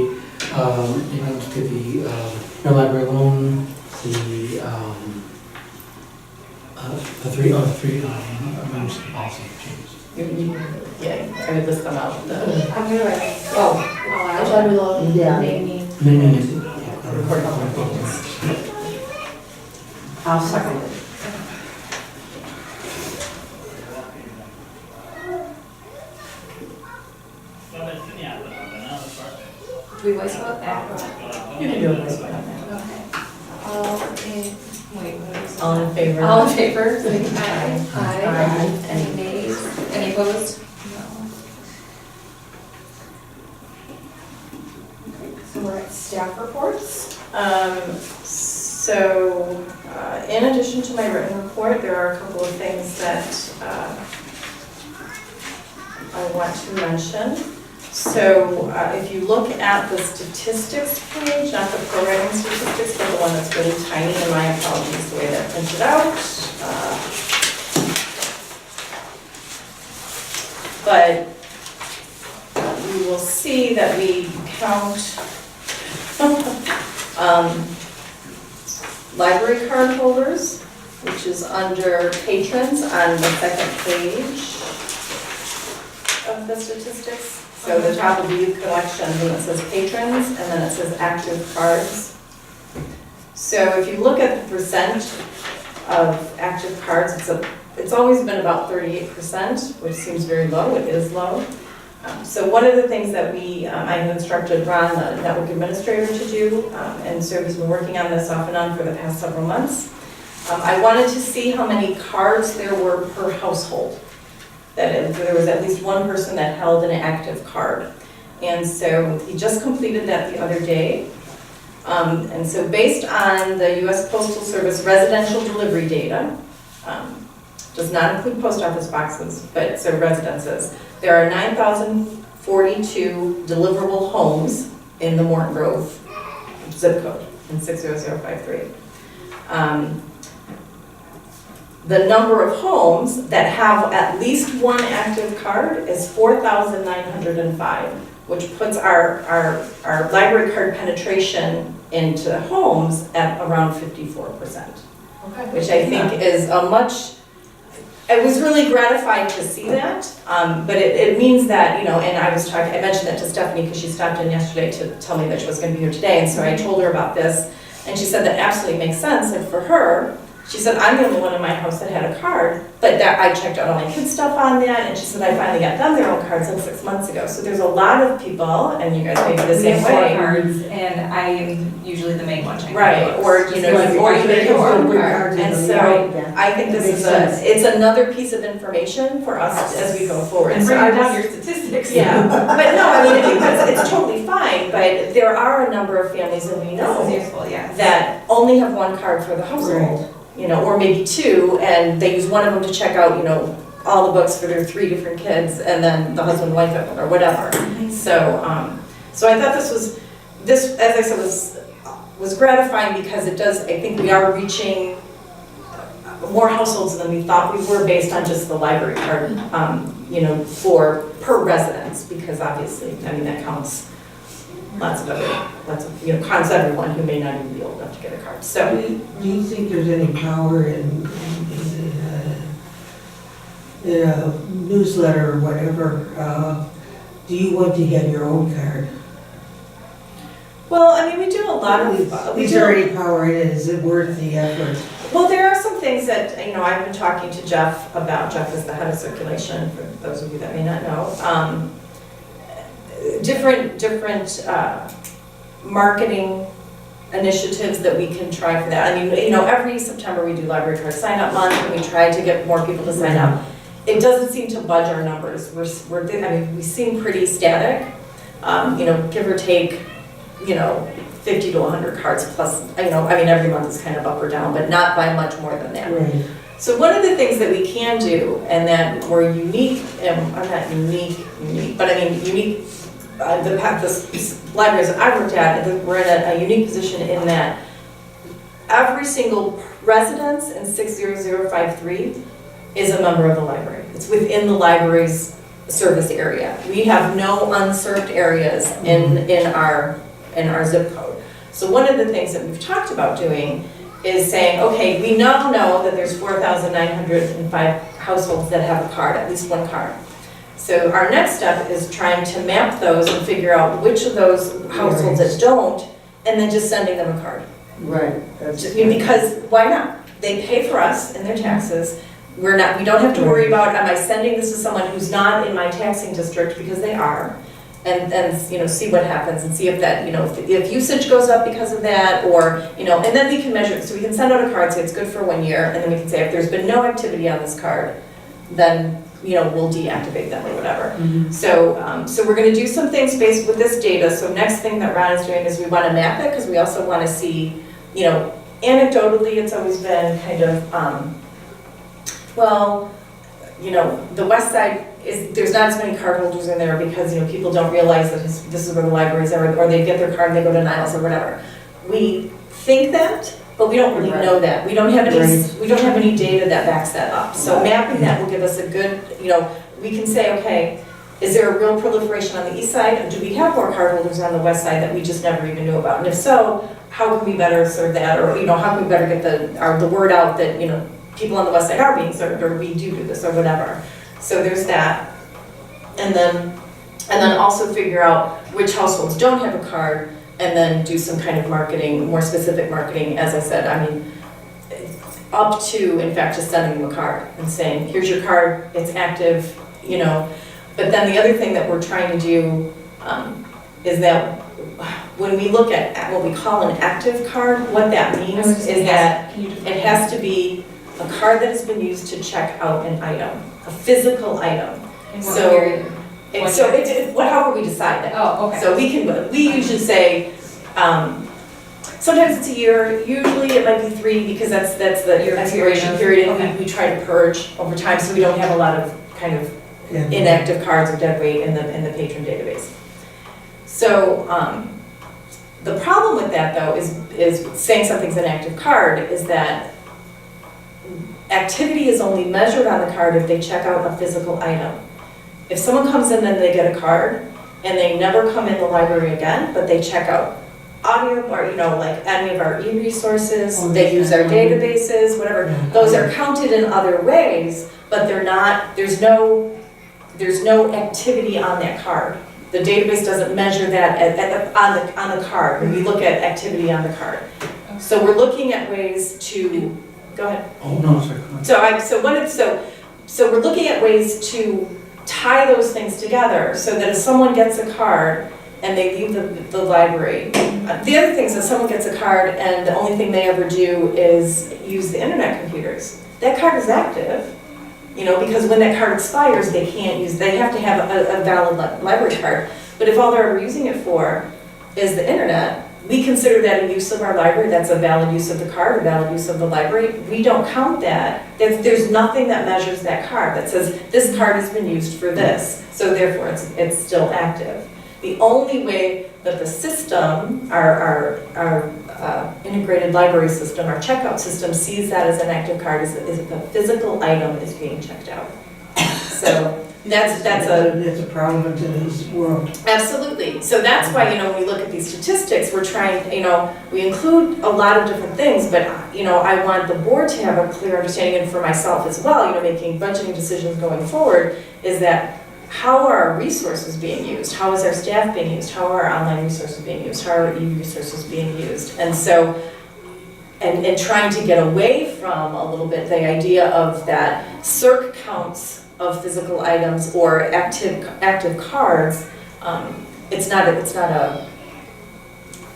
amendment to the, interlibrary loan, the three amendments to the policy changes. Yeah, I would list them out. I'm gonna write. I thought we love Yeah. naming. Amending and, Recording public meetings. I'll second it. we voice vote that? You can do it this way. Okay. All in, wait, what is it? All in favor? All in favor, say aye. Aye. Any nays? Any opposed? No. So we're at staff reports. In addition to my written report, there are a couple of things that I want to mention. So if you look at the statistics page, not the programming statistics, but the one that's really tiny, and my apologies the way that printed out. But you will see that we count library card holders, which is under patrons on the second page of the statistics. So the top of the youth collection, then it says patrons, and then it says active cards. So if you look at the percent of active cards, it's always been about 38%, which seems very low. It is low. So one of the things that I have instructed Ron, the network administrator, to do, and so he's been working on this off and on for the past several months. I wanted to see how many cards there were per household. That if there was at least one person that held an active card. And so he just completed that the other day. And so based on the US Postal Service residential delivery data, does not include post office boxes, but so residences, there are 9,042 deliverable homes in the Morton Grove zip code in 60053. The number of homes that have at least one active card is 4,905, which puts our library card penetration into homes at around 54%, which I think is a much, I was really gratified to see that, but it means that, and I mentioned that to Stephanie because she stopped in yesterday to tell me that she was going to be here today, and so I told her about this, and she said that absolutely makes sense, and for her, she said, I'm the only one in my house that had a card, but that I checked out all my kids' stuff on that, and she said, I finally got them their own cards like 6 months ago. So there's a lot of people, and you guys may be the We same have 4 way. cards, and I am usually the main one checking. Right, or you know, or you make your own card. And so I think this is it's another piece of information for us as we go forward. And So bring I down was- your statistics. Yeah, but no, I mean, I think it's totally fine, but there are a number of families that we This is know useful, yes. that only have one card for the household. Or maybe 2, and they use one of them to check out, all the books for their 3 different kids, and then the husband and wife have one, or whatever. So I thought this, as I said, was gratifying because it does, I think we are reaching more households than we thought we were based on just the library card, for per residence, because obviously, that counts counts everyone who may not even be old enough to get a card. So. Do you think there's any power in a newsletter or whatever? Do you want to get your own card? Well, we do a lot of, Is there any power in it? Is it worth the effort? well, there are some things that, I've been talking to Jeff about. Jeff is the head of circulation, for those of you that may not know. Different marketing initiatives that we can try for that. Every September we do library card sign up month, and we try to get more people to sign up. It doesn't seem to budge our numbers. We seem pretty static, give or take, 50 to 100 cards plus, every month is kind of up or down, but not by much more than that. Right. So one of the things that we can do, and that we're unique, I'm not unique, but unique, the libraries that I've worked at, we're in a unique position in that every single residence in 60053 is a member of the library. It's within the library's service area. We have no unserved areas in our zip code. So one of the things that we've talked about doing is saying, okay, we now know that there's 4,905 households that have a card, at least one card. So our next step is trying to map those and figure out which of those households that don't, and then just sending them a card. Right. Because why not? They pay for us in their taxes. We don't have to worry about, am I sending this to someone who's not in my taxing district, because they are. and, you know, see what happens and see if that, you know, if usage goes up because of that, or, you know, and then we can measure it. So we can send out a card, say it's good for 1 year, and then we can say if there's been no activity on this card, then, you know, we'll deactivate them or whatever. So we're gonna do some things based with this data. So next thing that Ron is doing is we wanna map it, because we also wanna see, you know, anecdotally, it's always been kind of, well, you know, the west side there's not as many card holders in there because, you know, people don't realize that this is where the libraries are, or they get their card and they go to Niles or whatever. We think that, but we don't really know that. We don't have any data that backs that up. So mapping that will give us a good, you know, we can say, okay, is there a real proliferation on the east side? Or do we have more card holders on the west side that we just never even knew about? And if so, how can we better serve that? Or, you know, how can we better get the word out that, you know, people on the west side are being served, or we do this, or whatever. So there's that. And then also figure out which households don't have a card, and then do some kind of marketing, more specific marketing, as I said, I mean, up to, in fact, just sending them a card and saying, here's your card, it's active, you know. But then the other thing that we're trying to do is that when we look at what we call an active card, what that means is that it has to be a card that has been used to check out an item, a physical item. However we decide that. Oh, okay. So we usually say, sometimes it's a year, usually it might be 3, because that's the expiration period, and we try to purge over time, so we don't have a lot of kind of inactive cards or dead weight in the patron database. So, the problem with that though is saying something's an active card is that activity is only measured on the card if they check out a physical item. If someone comes in and they get a card and they never come in the library again, but they check out audio or, you know, like any of our e-resources, they use our databases, whatever, those are counted in other ways, but they're not, there's no activity on that card. The database doesn't measure that on the card, when we look at activity on the card. So we're looking at ways to, go ahead. Oh, no, sorry. So we're looking at ways to tie those things together so that if someone gets a card and they leave the library, the other thing is that someone gets a card and the only thing they ever do is use the internet computers. That card is active, you know, because when that card expires, they have to have a valid library card. But if all they're ever using it for is the internet, we consider that a use of our library, that's a valid use of the card, a valid use of the library. We don't count that. There's nothing that measures that card that says this card has been used for this, so therefore it's still active. The only way that the system, our integrated library system, our checkout system sees that as an active card is if the physical item is being checked out. So that's a problem in today's world. Absolutely. So that's why, you know, when we look at these statistics, we're trying, you know, we include a lot of different things, but, you know, I want the board to have a clear understanding, and for myself as well, you know, making budgeting decisions going forward, is that how are our resources being used? How is our staff being used? How are our online resources being used? How are e-resources being used? And so, and trying to get away from a little bit the idea of that circ counts of physical items or active cards. It's not a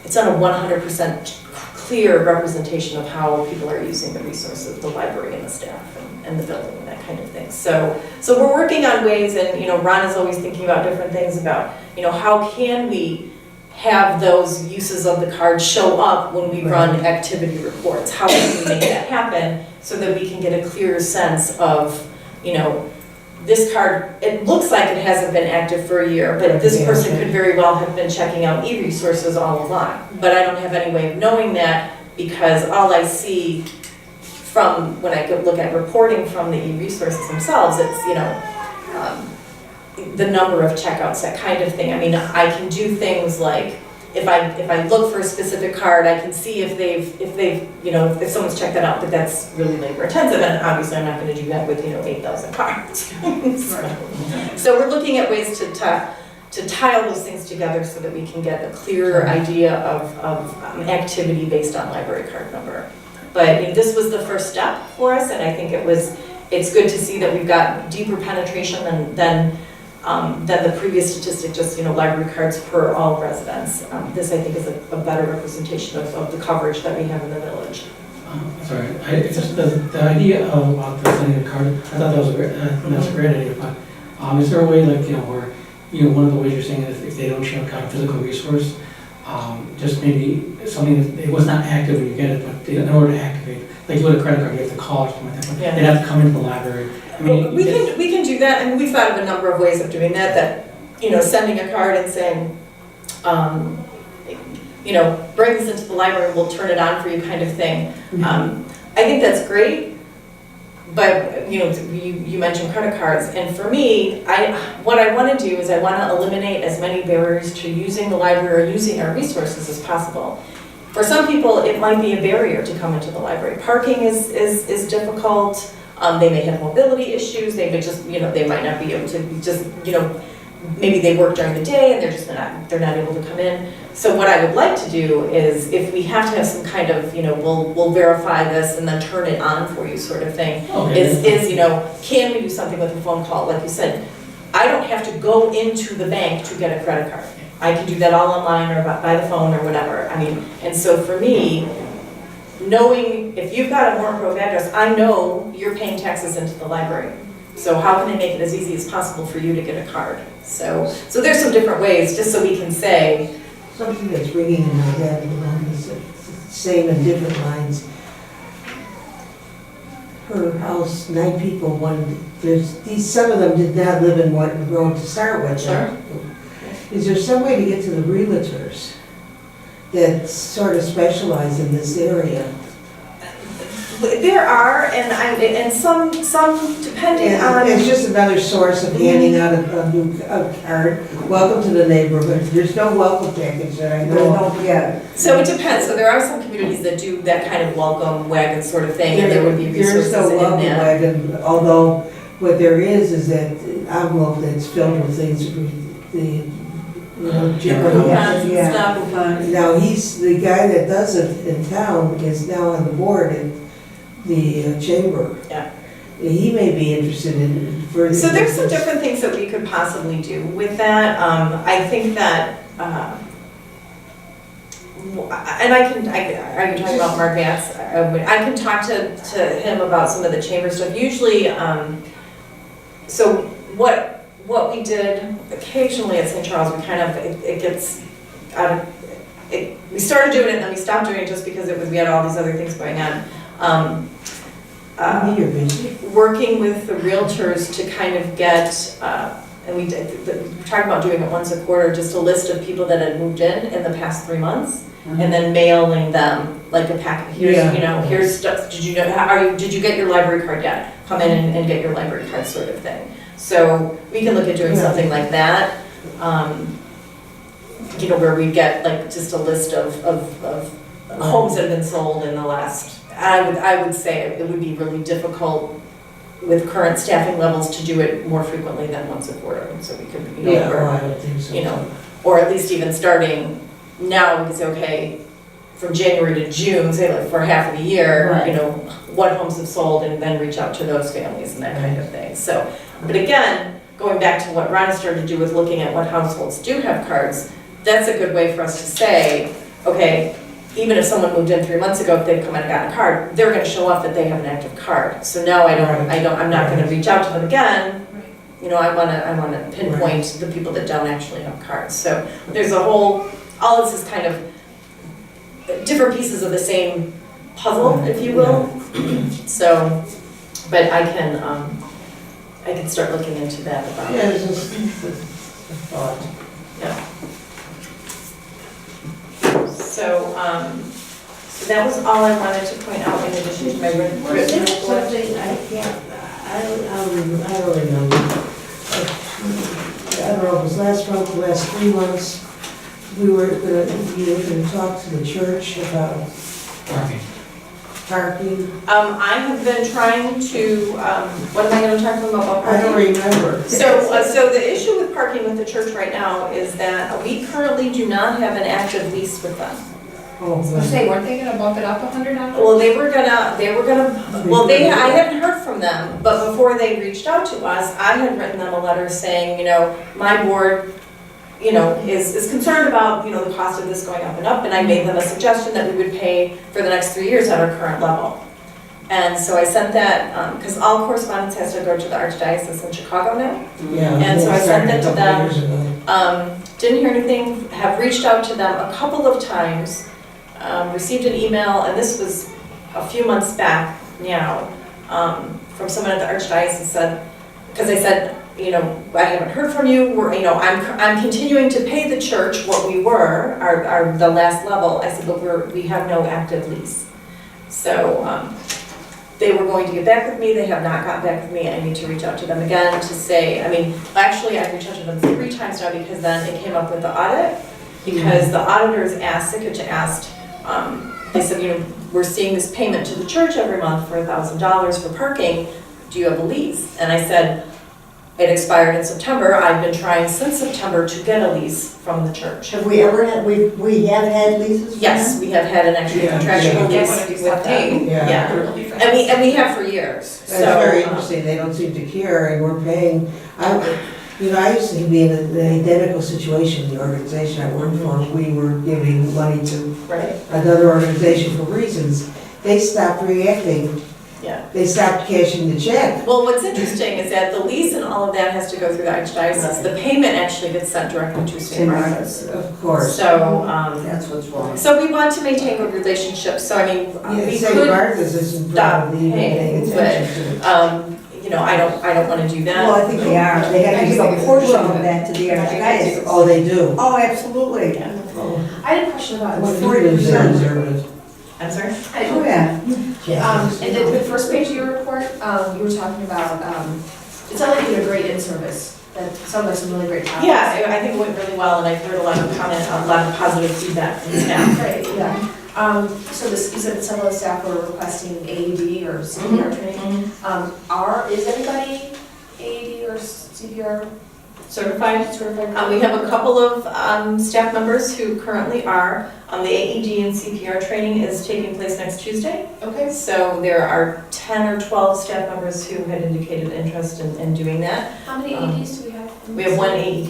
100% clear representation of how people are using the resources, the library and the staff and the building and that kind of thing. So we're working on ways, and, you know, Ron is always thinking about different things about, you know, how can we have those uses of the card show up when we run activity reports? How can we make that happen so that we can get a clearer sense of, you know, this card, it looks like it hasn't been active for a year, but this person could very well have been checking out e-resources all along. But I don't have any way of knowing that, because all I see from when I look at reporting from the e-resources themselves, it's, you know, the number of checkouts, that kind of thing. I mean, I can do things like, if I look for a specific card, I can see if they've, you know, if someone's checked that out, but that's really labor intensive, and obviously I'm not gonna do that with, you know, 8,000 cards. So we're looking at ways to tie all those things together so that we can get a clearer idea of activity based on library card number. But, you know, this was the first step for us, and I think it's good to see that we've got deeper penetration than than the previous statistic, just, library cards per all residents. This, I think, is a better representation of the coverage that we have in the village. Sorry, it's just the idea about the sending a card, I thought that was a great idea, but is there a way, like, where, one of the ways you're saying is if they don't show kind of physical resource, just maybe something that it was not active when you get it, but in order to activate, like you would a credit card, you have to call or something like that, but Yeah. they'd have to come into the library. I mean, We can do that, and we've thought of a number of ways of doing that, sending a card and saying, bring this into the library, we'll turn it on for you kind of thing. I think that's great, but, you mentioned credit cards, and for me, what I want to do is I want to eliminate as many barriers to using the library or using our resources as possible. For some people, it might be a barrier to come into the library. Parking is difficult. They may have mobility issues. They may just, they might not be able to just, maybe they work during the day and they're not able to come in. So what I would like to do is, if we have to have some kind of, we'll verify this and then turn it on for you sort of thing, can we do something with a phone call? Like you said, I don't have to go into the bank to get a credit card. I can do that all online or by the phone or whatever. And so for me, knowing if you've got a Morton Grove address, I know you're paying taxes into the library. So how can I make it as easy as possible for you to get a card? So there's some different ways, just so we can say. Something that's ringing in my head at the moment is the same in different lines. Her house, 9 people, some of them did not live in Morton Grove to start with. Sure. Is there some way to get to the realtors that sort of specialize in this area? There are, and some depending on. It's just another source of handing out a card. Welcome to the neighborhood. There's no welcome package that I know of. So it depends. So there are some communities that do that kind of welcome wagon sort of thing, and there would be resources There's no welcome in that. wagon, although what there is that envelope that's filled with things for the, Coupons and yeah. stuff. Now, the guy that does it in town is now on the board at the chamber. Yeah. He may be interested in further. So there's some different things that we could possibly do with that. I think that, and are you talking about Mark Vance? I can talk to him about some of the chamber stuff. Usually, so what we did occasionally at St. Charles, we kind of, it gets out of, we started doing it and then we stopped doing it just because we had all these other things going on. You're busy. Working with the realtors to kind of get, and we're talking about doing it once a quarter, just a list of people that had moved in the past 3 months, and then mailing them like a packet. Here's stuff. Did you get your library card yet? Come in and get your library card, sort of thing. So we can look at doing something like that. Where we get like just a list of homes that have been sold in the last. I would say it would be really difficult with current staffing levels to do it more frequently than once a quarter. So we could, I don't think so. Or at least even starting now, we could say, okay, from January to June, say like for half of the year, Right. What homes have sold, and then reach out to those families and that kind of thing. So, but again, going back to what Ron started to do with looking at what households do have cards, that's a good way for us to say, okay, even if someone moved in 3 months ago, if they've come in and gotten a card, they're going to show off that they have an active card. So now I'm not going to reach out to them again. I want to pinpoint the people that don't actually have cards. So there's all of this is kind of different pieces of the same puzzle, if you will. So, but I can start looking into that about. Yeah, it's just a thought. Yeah. So that was all I wanted to point out in addition to my written report. Something I don't remember. I don't know, it was last month, the last 3 months, you were gonna talk to the church about Parking. parking. I have been trying to, what am I going to talk to them about I don't parking? remember. So the issue with parking with the church right now is that we currently do not have an active lease with them. Oh, So they weren't they gonna bump it up $100? Well, I hadn't heard from them, but before they reached out to us, I had written them a letter saying, you know, my board, you know, is concerned about, you know, the cost of this going up, and I made them a suggestion that we would pay for the next 3 years at our current level. And so I sent that, because all correspondence has to go to the Archdiocese in Chicago now. Yeah. And so I sent it to started a them. couple years ago. Didn't hear anything, have reached out to them a couple of times, received an email, and this was a few months back now, from someone at the Archdiocese said, because I said, you know, I haven't heard from you, you know, I'm continuing to pay the church what we were, the last level. I said, but we have no active lease. So, they were going to get back with me, they have not gotten back with me, I need to reach out to them again to say, I mean, actually, I've reached out to them 3 times now because then it came up with the audit, because the auditors asked, Sikich asked, they said, you know, we're seeing this payment to the church every month for $1,000 for parking, do you have a lease? And I said, it expired in September, I've been trying since September to get a lease from the church. Have we ever had, we have had leases from Yes, them? we have had an actual Yeah, contractual yeah. lease with them. Yeah. And we have for years, so. That's very interesting, they don't seem to care, and we're paying, you know, I used to be in an identical situation in the organization I worked for. We were giving money to Right, another organization for reasons. They stopped reacting, yeah. they stopped cashing the check. Well, what's interesting is that the lease and all of that has to go through the Archdiocese. The payment actually gets sent directly to St. Martha's. Of course. So, That's what's wrong. so we want to maintain good relationships, so I mean, Yeah, we St. could, Martha's isn't stop probably even paying paying, attention to it. you know, I don't want to do that. Well, I think they are, they have to give a portion of that to the archdiocese. Oh, they do? Oh, absolutely. Yeah. Oh, I had a question about what it. do you do, they're conservative? I'm sorry? Oh, yeah. And the first page of your report, you were talking about, it sounded like you had a great in-service, that sounded like some really great topics. Yeah, I think it went really well, and I've heard a lot of a lot of positive feedback from staff. Great, yeah. So you said that several staff were requesting AED or CPR training. Is anybody AED or CPR Certified? certified? We have a couple of staff members who currently are. The AED and CPR training is taking place next Tuesday. Okay. So there are 10 or 12 staff members who had indicated interest in doing that. How many AEDs do we have? We have 1 AED.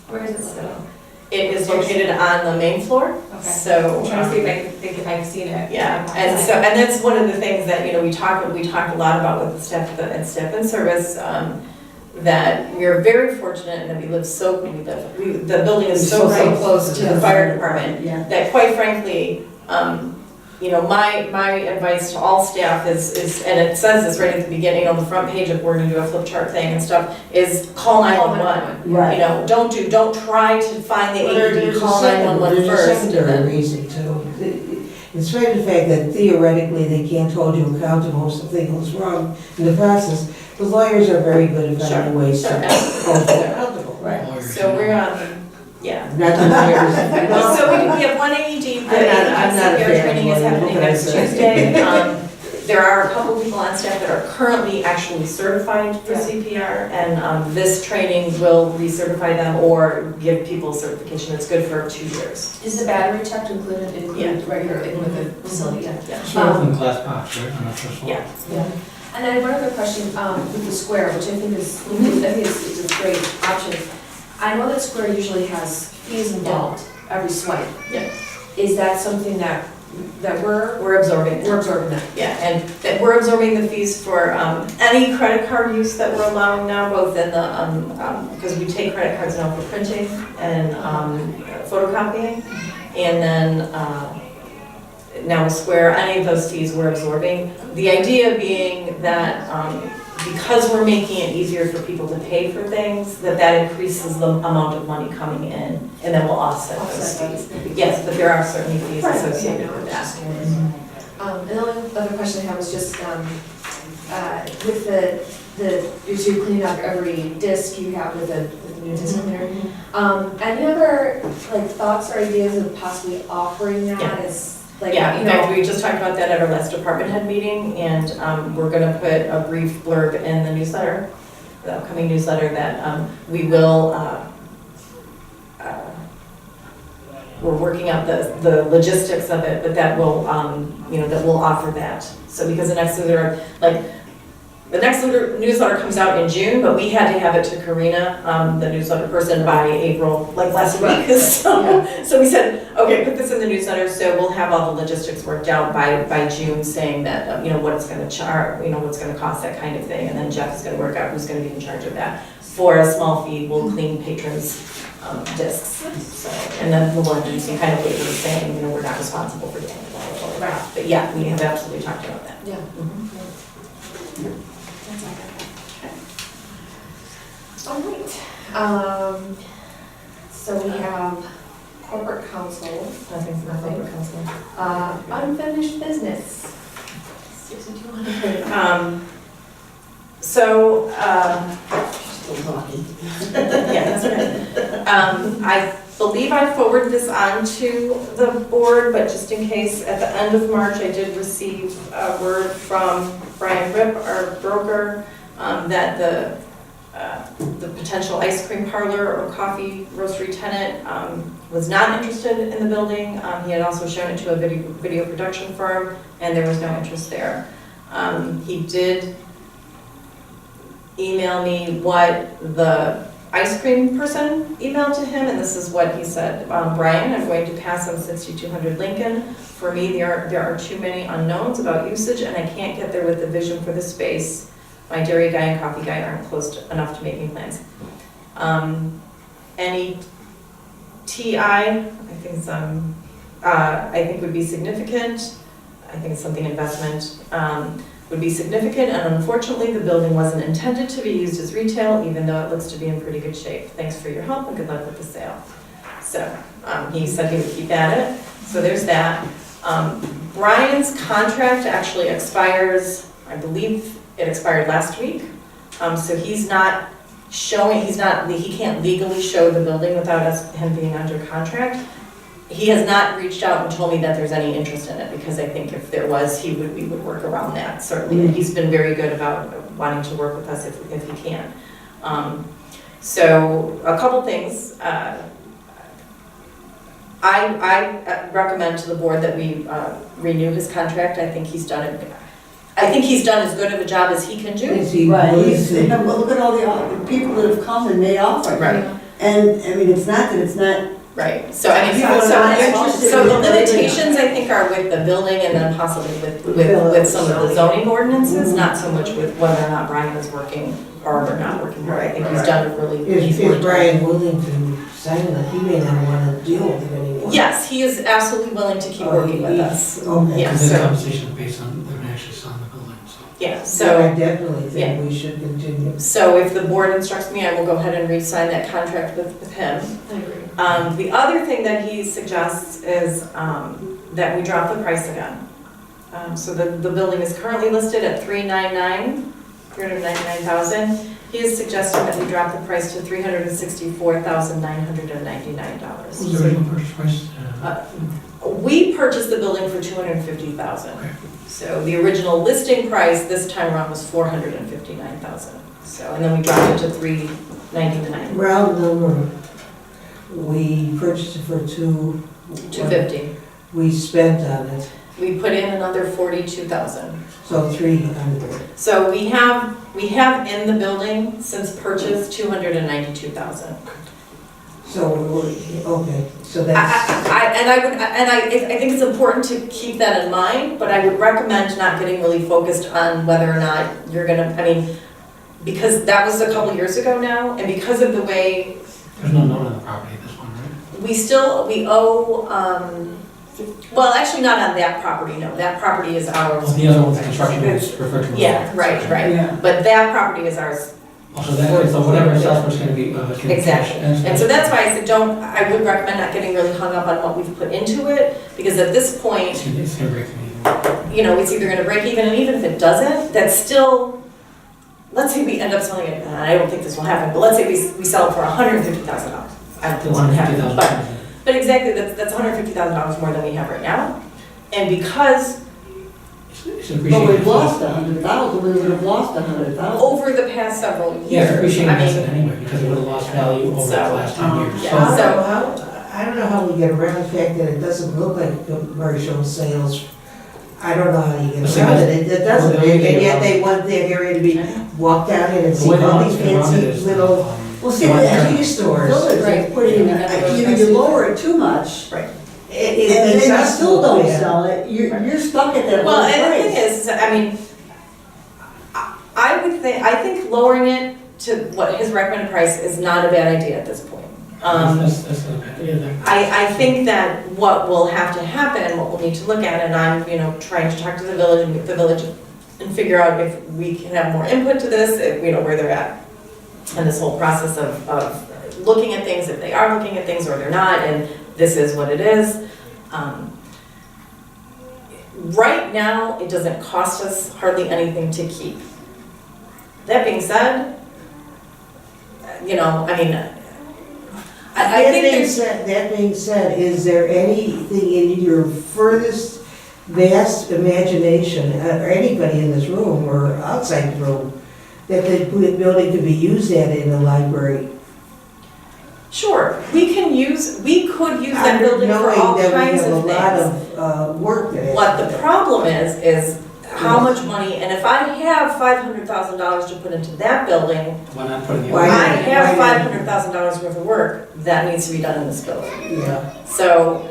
Where is it? So it is located on the main floor. Okay. So I'm trying to see if I can think if I've seen it. yeah, and that's one of the things that, you know, we talk a lot about with the staff and staff in service, that we are very fortunate that we live the building is so close to the fire department, Yeah. that quite frankly, you know, my advice to all staff is, and it says this right at the beginning on the front page if we're gonna do a flip chart thing and stuff, is call 911. You Right. know, don't try to find the AED, There's a call second- 911 first. There's a and secondary then- reason too. In spite of the fact that theoretically they can't hold you accountable if something goes wrong in the process, the lawyers are very good at finding ways to Sure. hold you accountable. Right. So we're on, yeah. Not the lawyers. So we have 1 AED, the I'm not a CPR fan training of is one, happening what can I next say? Tuesday. There are a couple people on staff that are currently actually certified for Yeah. CPR, and this training will recertify them or give people certification. It's good for 2 years. Is the battery check included regular with the facility? Yeah. Sort of in class box, right, on the first floor? Yeah. And then one other question, with the square, which I think is, it's a great option. I know that Square usually has fees involved every swipe. Yeah. Is that something that We're absorbing. we're absorbing that? Yeah, and that we're absorbing the fees for any credit card use that we're allowing now, both in the, because we take credit cards now for printing and photocopying, and then now with Square, any of those fees we're absorbing. The idea being that because we're making it easier for people to pay for things, that increases the amount of money coming in, and then we'll offset those fees. Yes, but there are certainly fees associated with that. And the only other question I have is just, with as you're cleaning up every disc you have with the new disc cleaner, any other like thoughts or ideas of possibly offering that Yeah. as like, Yeah, you in fact, know? we just talked about that at our last department head meeting, and we're gonna put a brief blurb in the newsletter, the upcoming newsletter, that we will we're working out the logistics of it, but that will, you know, that will offer that. So because the next newsletter, like, the next newsletter comes out in June, but we had to have it to Karina, the newsletter person, by April, like last week. So we said, okay, put this in the newsletter, so we'll have all the logistics worked out by June, saying that, you know, what it's gonna charge, you know, what's gonna cost, that kind of thing. And then Jeff is gonna work out who's gonna be in charge of that. For a small fee, we'll clean patrons' discs. So, and then the one agency kind of waivers saying, you know, we're not responsible for doing it. But yeah, we have absolutely talked about that. Yeah. All right. So we have corporate counsel, Nothing. unfinished business. 6,200. So, Lucky. yeah, that's right. I believe I forwarded this on to the board, but just in case, at the end of March, I did receive a word from Brian Ripp, our broker, that the potential ice cream parlor or coffee roastery tenant was not interested in the building. He had also shown it to a video production firm, and there was no interest there. He did email me what the ice cream person emailed to him, and this is what he said. Brian, I'm going to pass on 6200 Lincoln. For me, there are too many unknowns about usage, and I can't get there with the vision for the space. My dairy guy and coffee guy aren't close enough to making plans. Any TI, I think would be significant. I think it's something investment. Would be significant, and unfortunately the building wasn't intended to be used as retail, even though it looks to be in pretty good shape. Thanks for your help and good luck with the sale. So he said he would keep at it. So there's that. Brian's contract actually expires, I believe it expired last week. So he's not showing, he can't legally show the building without him being under contract. He has not reached out and told me that there's any interest in it, because I think if there was, we would work around that, certainly. And he's been very good about wanting to work with us if he can. So a couple things. I recommend to the board that we renew his contract. I think he's done as good of a job as he can do. Right, but look at all the people that have come and made offers. Right. And, I mean, it's not that it's not. Right, so I mean, People are not interested so in the it, they're limitations, I think, are with the building and then possibly with some of the zoning ordinances, not so much with whether or not Brian is working hard or not working hard. I think he's done a really. Is Brian willing to sign that? He may not want to deal with it anymore. Yes, he is absolutely willing to keep working with us. Okay. Yeah, Because the so- conversation is based on, they're actually selling the building, so. Yeah, So so, I definitely think we should continue. so if the board instructs me, I will go ahead and re-sign that contract with him. I agree. The other thing that he suggests is that we drop the price again. So the building is currently listed at $399,000. He is suggesting that we drop the price to $364,999. What was the original purchase price? We purchased the building for $250,000. Okay. So the original listing price this time around was $459,000. So, and then we dropped it to $399,000. Round number, we purchased it for $250,000. We spent on it, We put in another $42,000. so 300. So we have in the building since purchase $292,000. So, okay, so that's, I think it's important to keep that in mind, but I would recommend not getting really focused on whether or not you're gonna, I mean, because that was a couple years ago now, and because of the way There's no note on the property at this one, right? we owe, well, actually not on that property, no, that property is ours. Well, the other one, the construction was referred to. as- Yeah, right, but that property is ours. Also, that, so whatever it's sells for is gonna be, Exactly, and so that's why I said I would recommend not getting really hung up on what we've put into it, because at this point, It's gonna break me. you know, it's either gonna break even, and even if it doesn't, that's still, let's say we end up selling it, and I don't think this will happen, but let's say we sell it for $150,000. I don't think it's gonna happen, but exactly, that's $150,000 more than we have right now, and because It's But appreciated. we've lost 100,000, we would have lost 100,000. over the past several years. Yeah, it's appreciated I mean, asset anyway, because it would have lost value over the So, last 10 years. yeah. So- how, I I don't know how we get around the fact that it doesn't look like commercial sales. I don't know how you get around it, it doesn't, Well, the way and they yet run- they want their area to be walked down in and The see way they all want these to run it fancy is, little Well, see, Well, the yeah. tea stores. village Right. is putting, either you lower it too much, Right. It and makes then you us still look don't bad. sell it, you're stuck at that Well, low and the thing price. is, I mean, I think lowering it to what his recommended price is not a bad idea at this point. That's not bad, yeah, that- I think that what will have to happen, what we'll need to look at, and I'm, trying to talk to the village and get the village and figure out if we can have more input to this, if, where they're at. And this whole process of looking at things, if they are looking at things or they're not, and this is what it is. Right now, it doesn't cost us hardly anything to keep. That being said, I think there's. That being said, is there anything in your furthest vast imagination, or anybody in this room or outside the room, that the building could be used at in a library? Sure, we could use that building for all kinds of Knowing that we have a things. lot of work that has What to the be done. problem is how much money, and if I have $500,000 to put into that building, why not put in the Why I other? not? have Why not? $500,000 worth of work that needs to be done in this building. Yeah. So,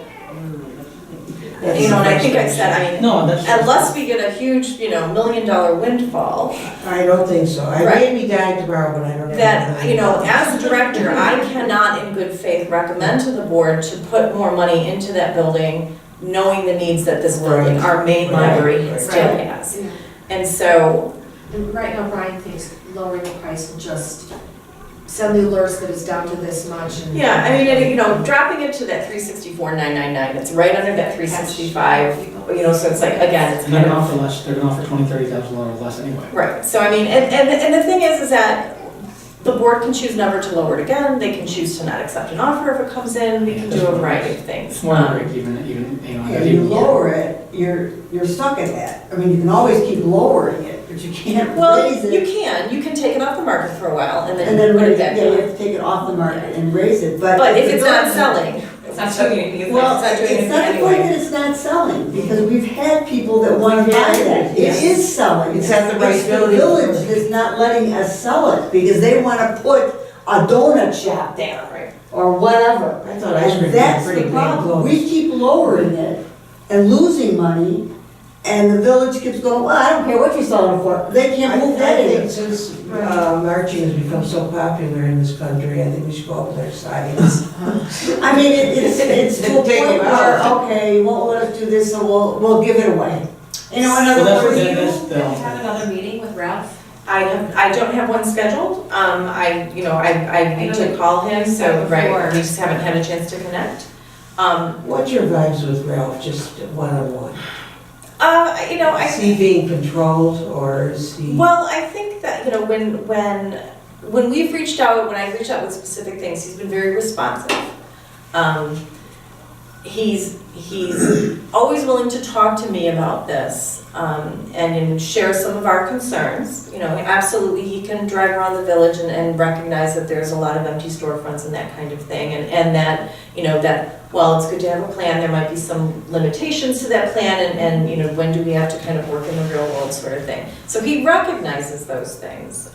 that's and I think I the said, No, that's. unless we get a huge, $1 million windfall, I don't think so. I Right. may be dying tomorrow, but I don't have. that, as a director, I cannot in good faith recommend to the board to put more money into that building, knowing the needs that this building, Right. our main Right. library, Right. still has. And so, And right now, Brian thinks lowering the price will just send the alerts that it's down to this much and. yeah, I mean, dropping it to that $364,999, it's right under that $365, so it's like, again, it's And they're kind gonna of. offer less, they're gonna offer $20,000-$30,000 less anyway. Right, so I mean, and the thing is that the board can choose never to lower it again, they can choose to not accept an offer if it comes in, we can do a variety of things. It's more than break even, If you lower it, you're stuck at that. I mean, you can always keep lowering it, but you can't Well, raise you it. can take it off the market for a while and And then then put raise it it, back yeah, you on. have to take it off the market and raise it, but. But if the it's not village- selling, it's not doing anything, Well, it's not doing it's anything not the point anyway. that it's not selling, because we've had people that want to We've buy had that. it, It yes. is selling. It's at the right It's building. the village that's not letting us sell it, because they want to put a donut shop there, Right. or whatever. I thought ice cream And was that's pretty the damn problem. close. We keep lowering it and losing money, and the village keeps going, well, I don't care what you're selling it for. They I can't move I that think in. since marching has become so popular in this country, I think we should go up with our signs. I mean, it's to a Take point them where, out. okay, you won't let us do this, so we'll give it away. You know, in Well, other that's, words, that's, Have another meeting with Ralph? I don't have one scheduled, I need to call him, so, right, we just haven't had a chance to connect. What's your vibes with Ralph, just one-on-one? I. Is he being controlled, or is he? Well, I think that, when we've reached out, when I've reached out with specific things, he's been very responsive. He's always willing to talk to me about this, and share some of our concerns. Absolutely, he can drive around the village and recognize that there's a lot of empty storefronts and that kind of thing, and that, while it's good to have a plan, there might be some limitations to that plan, and when do we have to kind of work in the real world sort of thing. So he recognizes those things.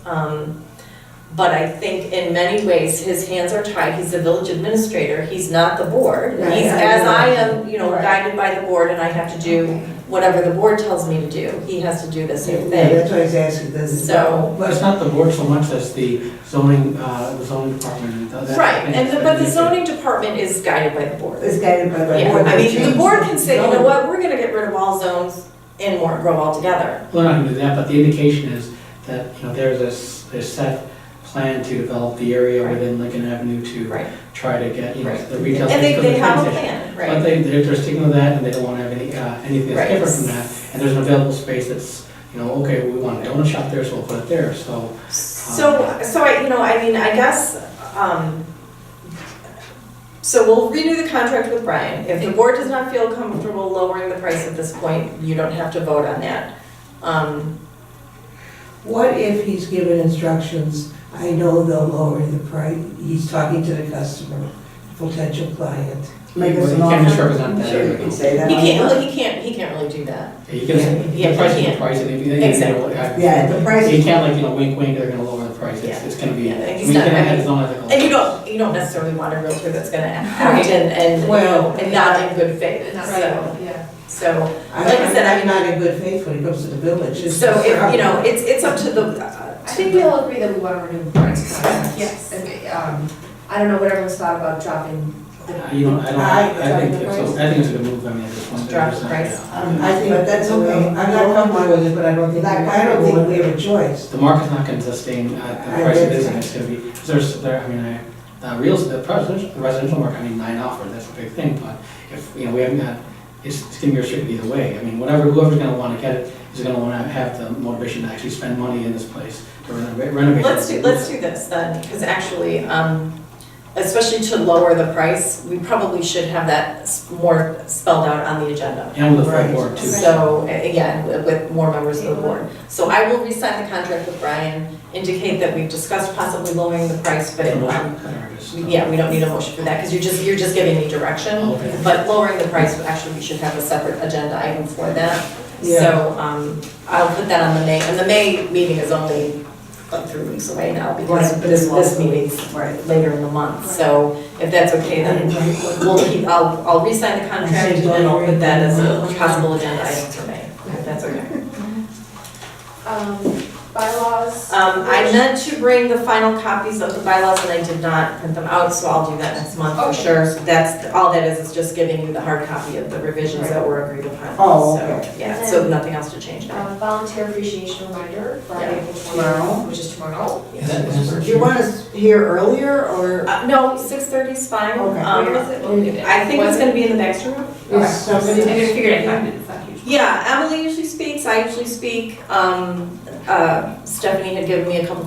But I think in many ways, his hands are tied. He's the village administrator, he's not the board. Right, He's, I as know. I am, Right. guided by the board, and I have to do whatever the board tells me to do. He has to do the same Yeah, thing. that's why I was asking, does it? So- but it's not the board so much as the zoning department. and that- Right, but the zoning department is guided by the board. it's guided by the Yeah, board. I mean, the board can say, you know Zoning. what, we're gonna get rid of all zones in Warren Grove altogether. We're not gonna do that, but the indication is that, there's a set plan to develop the area Right. within Lincoln Avenue to Right. try to get, Right. the retail. And space for they the have a transition. plan, But right? they're sticking with that, and they don't want to have anything Right. that's different from that. And there's an available space that's, okay, we want a donut shop there, so we'll put it there, so. So I guess, so we'll renew the contract with Brian. If the board does not feel comfortable lowering the price at this point, you don't have to vote on that. What if he's given instructions, I know they'll lower the price, he's talking to the customer, potential client. Make us Well, an you offer. can't misrepresent that. Sure, you can say that. He can't, well, he can't really do that. You can, Yeah, the price is you the can't. price, and if you, Exactly. Yeah, the price You is. can't like, wink, wink, they're gonna lower the price, it's gonna be, Yeah, I mean, he's you not- can I have mean- his own ethical. And you don't necessarily want a realtor that's gonna act and, you Well, know, and not in good faith, Not so, yeah. so, like I said, I'm not in good faith when it comes to the village. It's so just- if, you know, it's up to the, I think we all agree that we want to renew the price contract. Yes. And, I don't know what everyone's thought about dropping the. You know, I Dropping think, the so, price? I think it's a good move, I mean, at this point. Drop the price. I think, but that's okay. I'm not comfortable with it, but I don't think we have a choice. The market's not gonna sustain the price it is, and it's gonna be, because I mean, the residential market, I mean, 9 offers, that's a big thing, but if, we haven't had, it's gonna be restricted either way. I mean, whoever's gonna wanna get it is gonna wanna have the motivation to actually spend money in this place to renovate. let's do this then, because actually, especially to lower the price, we probably should have that more spelled out on the agenda. And with the full Right. board too. So, again, with more members of the board. So I will re-sign the contract with Brian, indicate that we've discussed possibly lowering the price, but, yeah, we don't need a motion for that, because you're just giving me direction. Okay. But lowering the price, actually, we should have a separate agenda item for that. Yeah. So, I'll put that on the May, and the May meeting is only about 3 weeks away now, because Right. this meeting's later in the month. So if that's okay, then I'll re-sign the contract, and I'll put that as a possible agenda item for May, if that's okay. Bylaws. I meant to bring the final copies of the bylaws, and I did not print them out, so I'll do that next month for Okay. sure. So that's, all that is just giving you the hard copy of the revisions that were agreed upon. Oh, So, okay. yeah, so nothing else to change now. Volunteer appreciation reminder, Friday, April 20th, Tomorrow. which is tomorrow. Do you want us here earlier or? No, 6:30 is fine. Okay. Um, Where is it? We'll leave it. I think it's gonna be in the next room. Is somebody? I'm gonna figure it out in 5 minutes, not huge. Yeah, Emily usually speaks, I usually speak. Stephanie had given me a couple